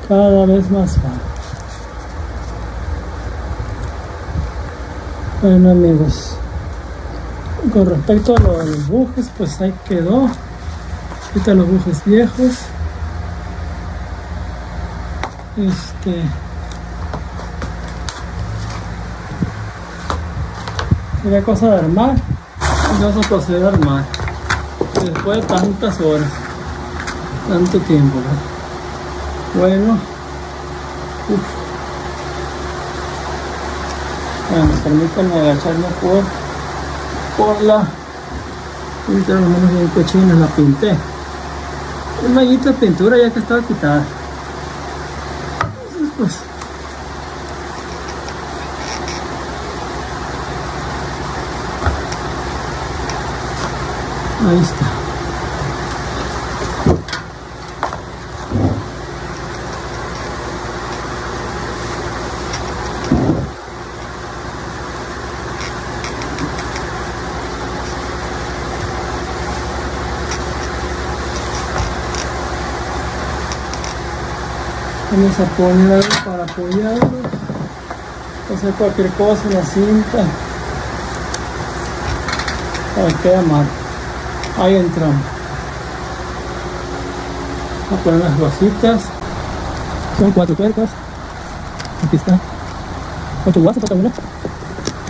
cada vez más suave. Bueno amigos, con respecto a los bujes, pues ahí quedó. Ahorita los bujes viejos. Sería cosa de armar y vamos a proceder a armar después de tantas horas, tanto tiempo, ¿verdad? Bueno, permítanme agacharme por la ahorita las manos bien cochinas, la pinté un manguito de pintura ya que estaba quitada. Pues ahí está. Vamos a poner algo para apoyarlo, hacer cualquier cosa en la cinta para que quede mal. Ahí entramos. Voy a poner las guasitas. Son 4 tuercas. Aquí está. 8 guasas, falta una.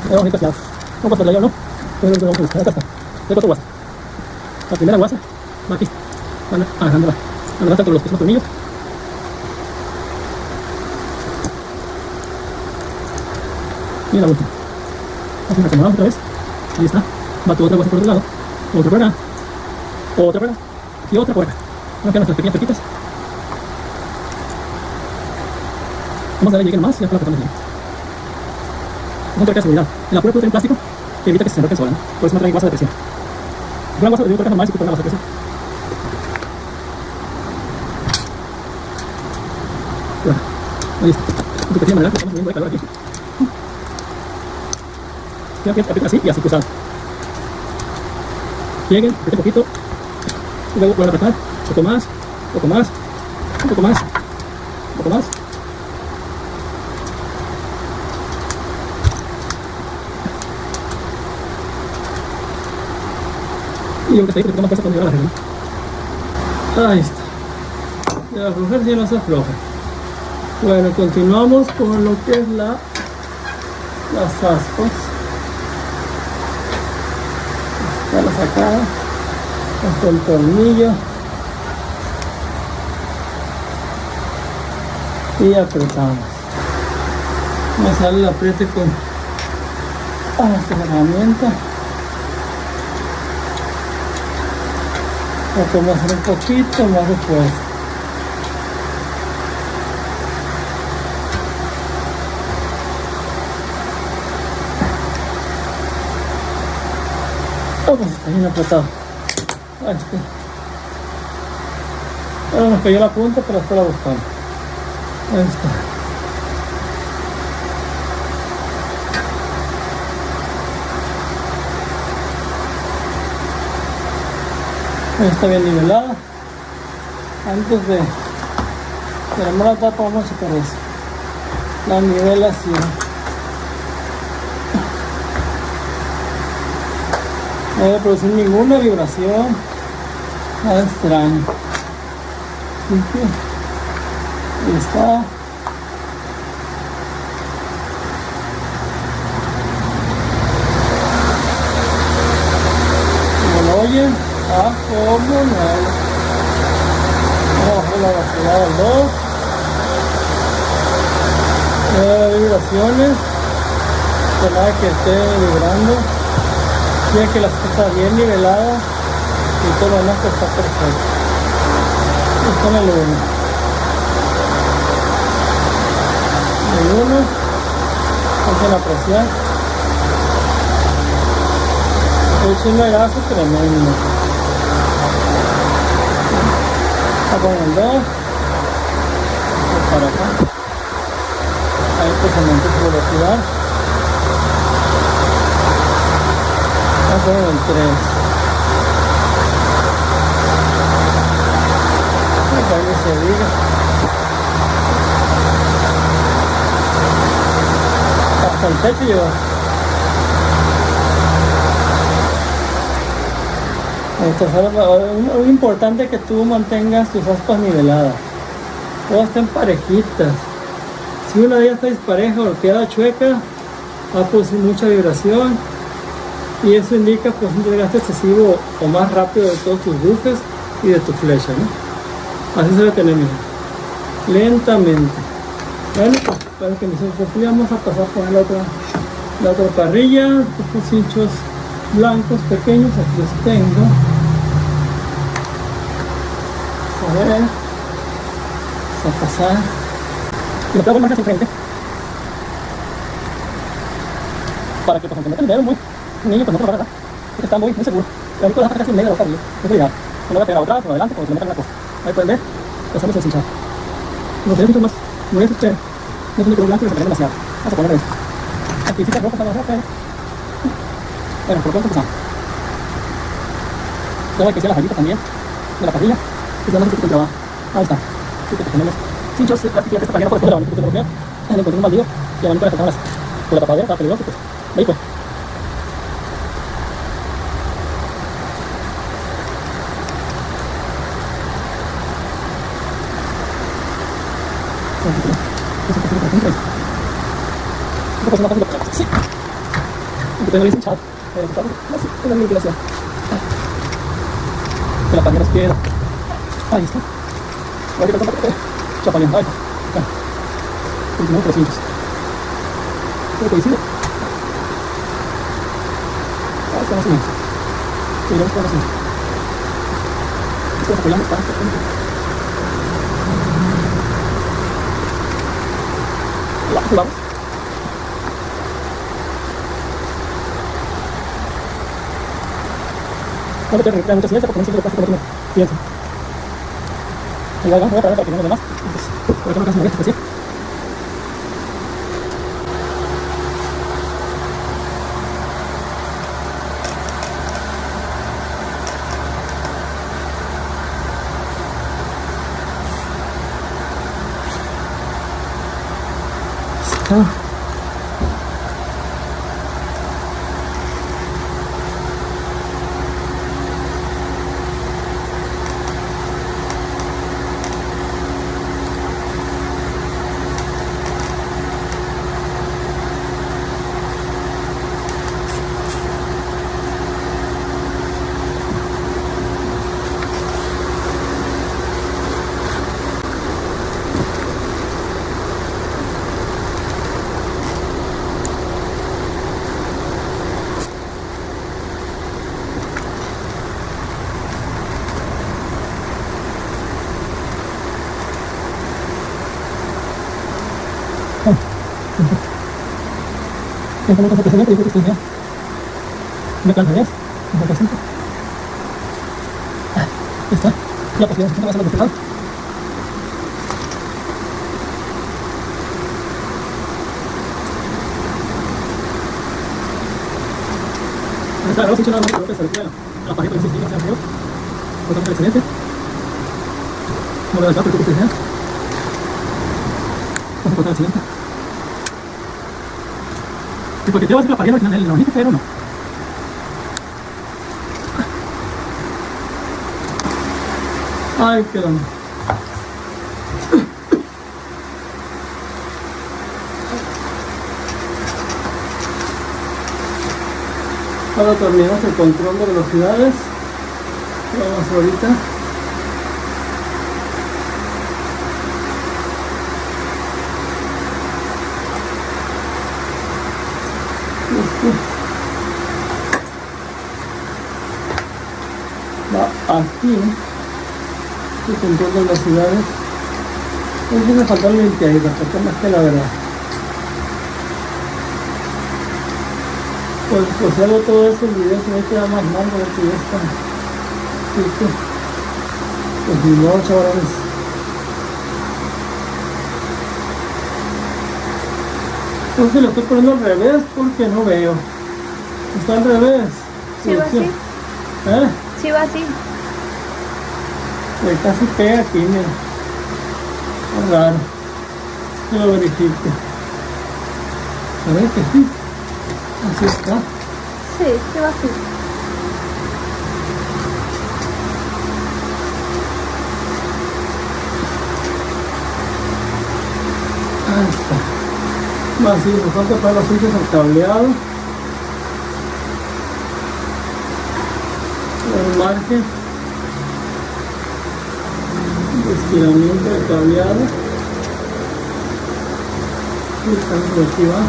Vamos a ir caseados. No pasa la llave, ¿no? Pero vamos a buscar. Acá está. Hay 4 guasas. La primera guasa va aquí. Van agarrándola. Van a con los mismos tornillos. Y la última. Así la acomodamos otra vez. Ahí está. Va tu otra guasa por otro lado. Otra por acá. Otra por acá. Y otra por acá. Van a quedar nuestras pequeñas pequitas. Vamos a darle llegue nomás y después la cortamos bien. Una tuerca de seguridad. En la pura puede tener plástico que evita que se enroque sola, ¿no? Por eso no trae guasa de presión. Una guasa de tuerca normal si ocupa una guasa de presión. Bueno, ahí está. Un pequeño manera que estamos subiendo de calor aquí. Ya que aprieta así y así cruzado. Lleguen, aprieten poquito. Y luego vuelven a apretar. Un poco más, un poco más, un poco más, un poco más. Y yo que te digo que te tomas fuerza cuando llega la regla. Ahí está. De aflojar sí no se afloja. Bueno, continuamos con lo que es las aspas. Ya la sacada. Hasta el tornillo. Y apretamos. Vamos a darle el apriete con esta herramienta. Vamos a hacer un poquito más de fuerza. Oh, pues está bien apretado. Ahí está. Ahora nos cayó la punta, pero después la buscamos. Ahí está. Ahí está bien nivelada. Antes de armar la tapa vamos a checar eso. La nivelación. No debe producir ninguna vibración. Nada extraño. Así que ahí está. Como lo oyen, como nuevo. Vamos a bajar la velocidad al 2. No debe haber vibraciones. De nada que esté vibrando. Ya que la está bien nivelada y todo lo demás está perfecto. Con el 1. El 1. Empiezan a apreciar. El chingadazo tremendo. Con el 2. Para acá. Ahí pues aumenta su velocidad. Con el 3. Acá se diga. Hasta el techo llegó. Es importante que tú mantengas tus aspas niveladas. Todas estén parejitas. Si una de ellas está dispareja o queda chueca, va a producir mucha vibración y eso indica pues un desgaste excesivo o más rápido de todos tus bujes y de tu flecha, ¿no? Así se debe tener, mira. Lentamente. Bueno, pues para que nosotros vamos a pasar por la otra parrilla. Estos hinchos blancos pequeños, aquí los tengo. A ver, vamos a pasar. Y lo pego más hacia enfrente para que pues aunque metan el dedo muy niño pues no lo va a agarrar, porque está muy seguro. Pero ahí puedo dejar casi en medio de la carrilla, es ideal. No lo voy a pegar atrás o adelante como si me metan una cosa. Ahí pueden ver, pasamos el cinchado. Los dedos más gruesos, pero no tiene color blanco y se pegan demasiado. Vamos a poner esto. Aquí sí está rojo, está rojo, pero bueno, por lo pronto empezamos. Todo hay que sea la fallita también de la parrilla, que se llama el trabajo. Ahí está. Así que tenemos cinchos, la que esta parrilla no puede poner la abanico, porque le encontré un baldío y el abanico le faltaban por la tapadera, estaba peligroso, pues ahí fue. Esta persona fácil de sí. Aunque tengo el hinchado, así, una manipulación. Que la parrilla nos queda. Ahí está. Voy a quitar un poco de chapaleón. Ahí está. Continuamos con los hinchos. Todo coincide. Ahí está más o menos. Seguiremos con los hinchos. Esto lo apoyamos para la jugamos. No me tengo que crear mucha ciencia porque no sé lo que pasa con la ciencia. Ahí va, voy a parar para que no lo demás. Por ejemplo, casi me voy a así. Está. Tengo mucho procesamiento y yo creo que estoy bien. Me canso bien. Me presento. Ya está. Ya pues bien, vamos a hacerlo de este lado. Ahora los hinchos nada más que golpes se recuperan. La pared por el sistema se abrió. Cortamos el excelente. No voy a dejar porque tú te veas. Vamos a cortar el siguiente. Y porque te va a hacer la pared original del hornito, pero no. Ay, qué onda. Ahora terminamos el control de velocidades. Vamos ahorita. Va aquí. y control de velocidades. Pues sí me faltó limpiadita, porque más que la verdad. Pues si hago todo eso, el video se me queda más largo de que ya está. Así que, pues ni modo, chavales. Entonces lo estoy poniendo al revés porque no veo. Está al revés. Sí va así. ¿Eh? Sí va así. Pues casi pega aquí, mira. Es raro. Que lo verifique. A ver que sí. Así está. Sí, sí va así. Ahí está. Más sí, me falta para los switches al cableado. El margen de estiramiento del cableado. Y estamos por aquí, va.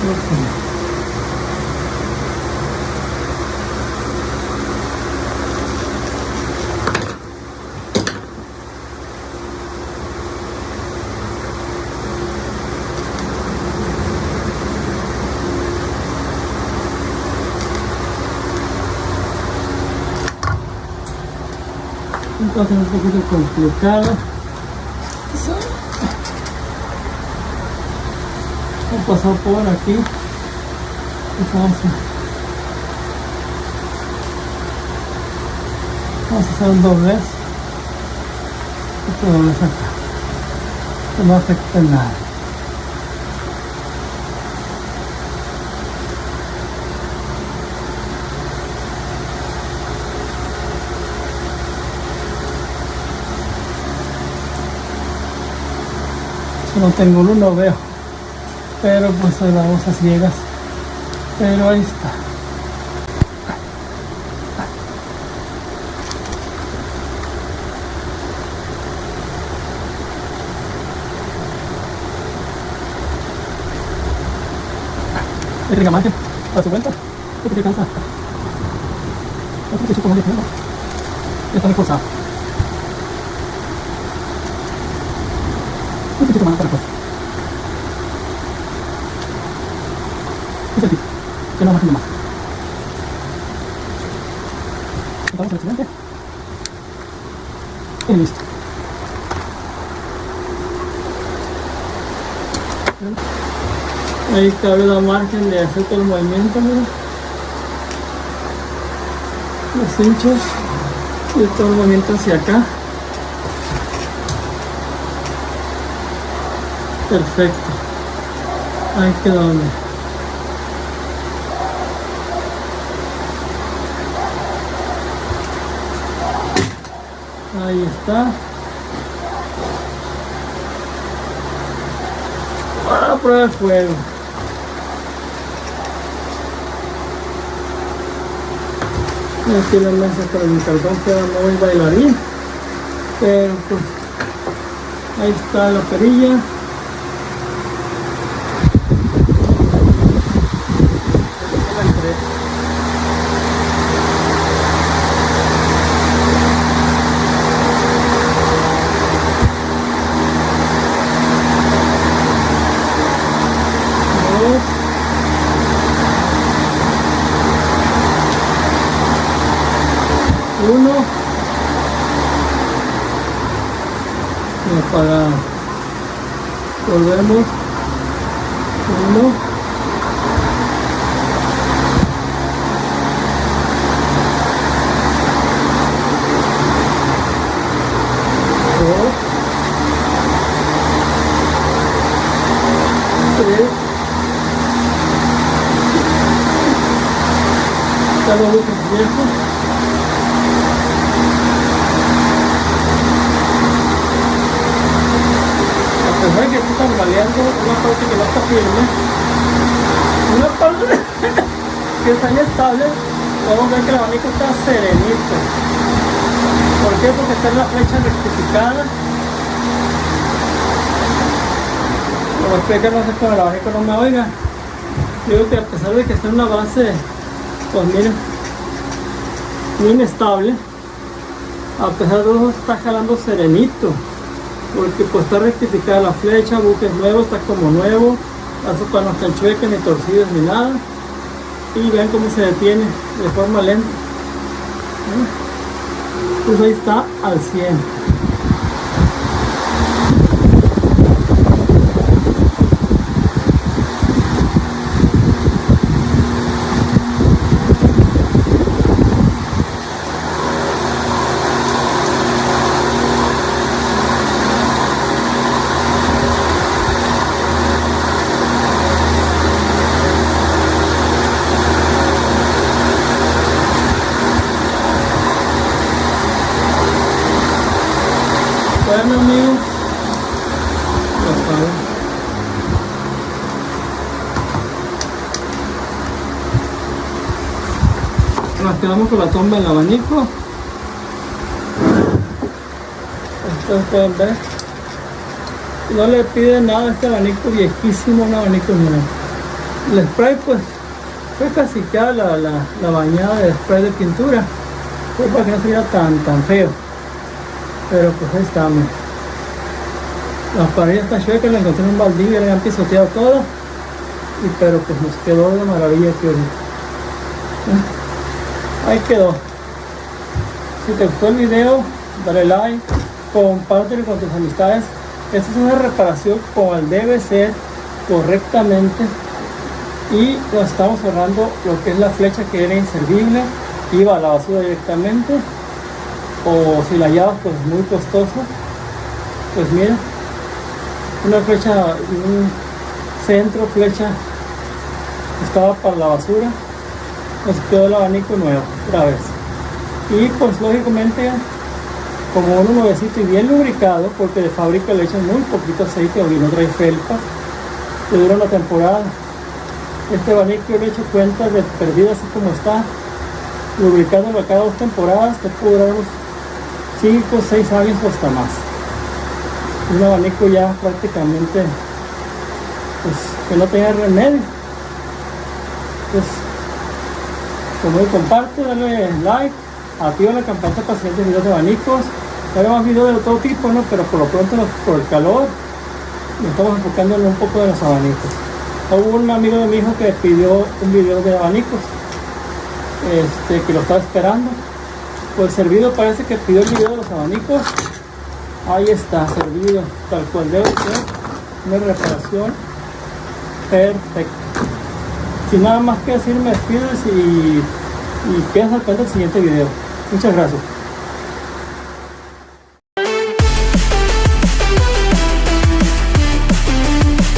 Ok. Entonces un poquito complicado. Voy a pasar por aquí. Vamos a hacer un doblez. Este doblez acá. Que no afecte nada. Si no tengo luz no veo. Pero pues hoy vamos a ciegas. Pero ahí está. El rigamante, para su cuenta, ¿qué te cansa? Otro que chupo más de tiempo. Está muy forzado. Un poquito más para la cosa. Un poquito, que no más más. Estamos al siguiente. Y listo. Ahí cabe la margen de hacer todo el movimiento, mira. Los hinchos y todo el movimiento hacia acá. Perfecto. Ahí quedó. Ahí está. Para prueba de fuego. Aquí la mesa para mi cartón queda muy bailarín. Pero pues ahí está la perilla. Uno y apagado. Volvemos. Uno. Dos. Tres. Ya lo busco viejo. Pues que aquí están baleando una parte que no está firme, una parte que está inestable. Podemos ver que el abanico está serenito. ¿Por qué? Porque está en la flecha rectificada. Como espero que no sé con el abanico no me oiga. Digo que a pesar de que está en una base, pues miren, muy inestable, a pesar de eso está jalando serenito, porque pues está rectificada la flecha, buque es nuevo, está como nuevo, las sopas no están chuecas ni torcidas ni nada, y vean cómo se detiene de forma lenta. Pues ahí está al 100. Bueno amigos, nos quedamos con la tomba del abanico. Ustedes pueden ver, no le pide nada a este abanico viejísimo, un abanico nuevo. El spray pues fue casi queda la bañada de spray de pintura, pues para que no se viera tan feo. Pero pues ahí está, miren. Las paredes están chuecas, la encontré en un baldío, le habían pisoteado todo. Pero pues nos quedó de maravilla aquí ahorita. Ahí quedó. Si te gustó el video, dale like, compártelo con tus amistades. Esta es una reparación como debe ser, correctamente. Y nos estamos ahorrando lo que es la flecha, que era inservible, iba a la basura directamente. O si la hallabas pues muy costoso, pues mira, una flecha, un centro flecha estaba para la basura, nos quedó el abanico nuevo otra vez. Y pues lógicamente, como uno nuevecito y bien lubricado, porque de fábrica le echan muy poquito aceite o no trae felpa, que dura una temporada. Este abanico yo le he hecho cuenta de perdida así como está, lubricándolo a cada 2 temporadas, te puede durar unos 5 o 6 años o hasta más. Un abanico ya prácticamente pues que no tenga remedio. Pues como yo comparte, dale like, activa la campanita para siguientes videos de abanicos. Hay más videos de todo tipo, ¿no? Pero por lo pronto, por el calor, nos estamos enfocando en un poco de los abanicos. Hubo un amigo de mi hijo que pidió un video de abanicos, que lo estaba esperando. Pues servido, parece que pidió el video de los abanicos. Ahí está, servido, tal cual debe ser. Una reparación perfecta. Sin nada más que decir, me despido y quedas al cuenta del siguiente video. Muchas gracias.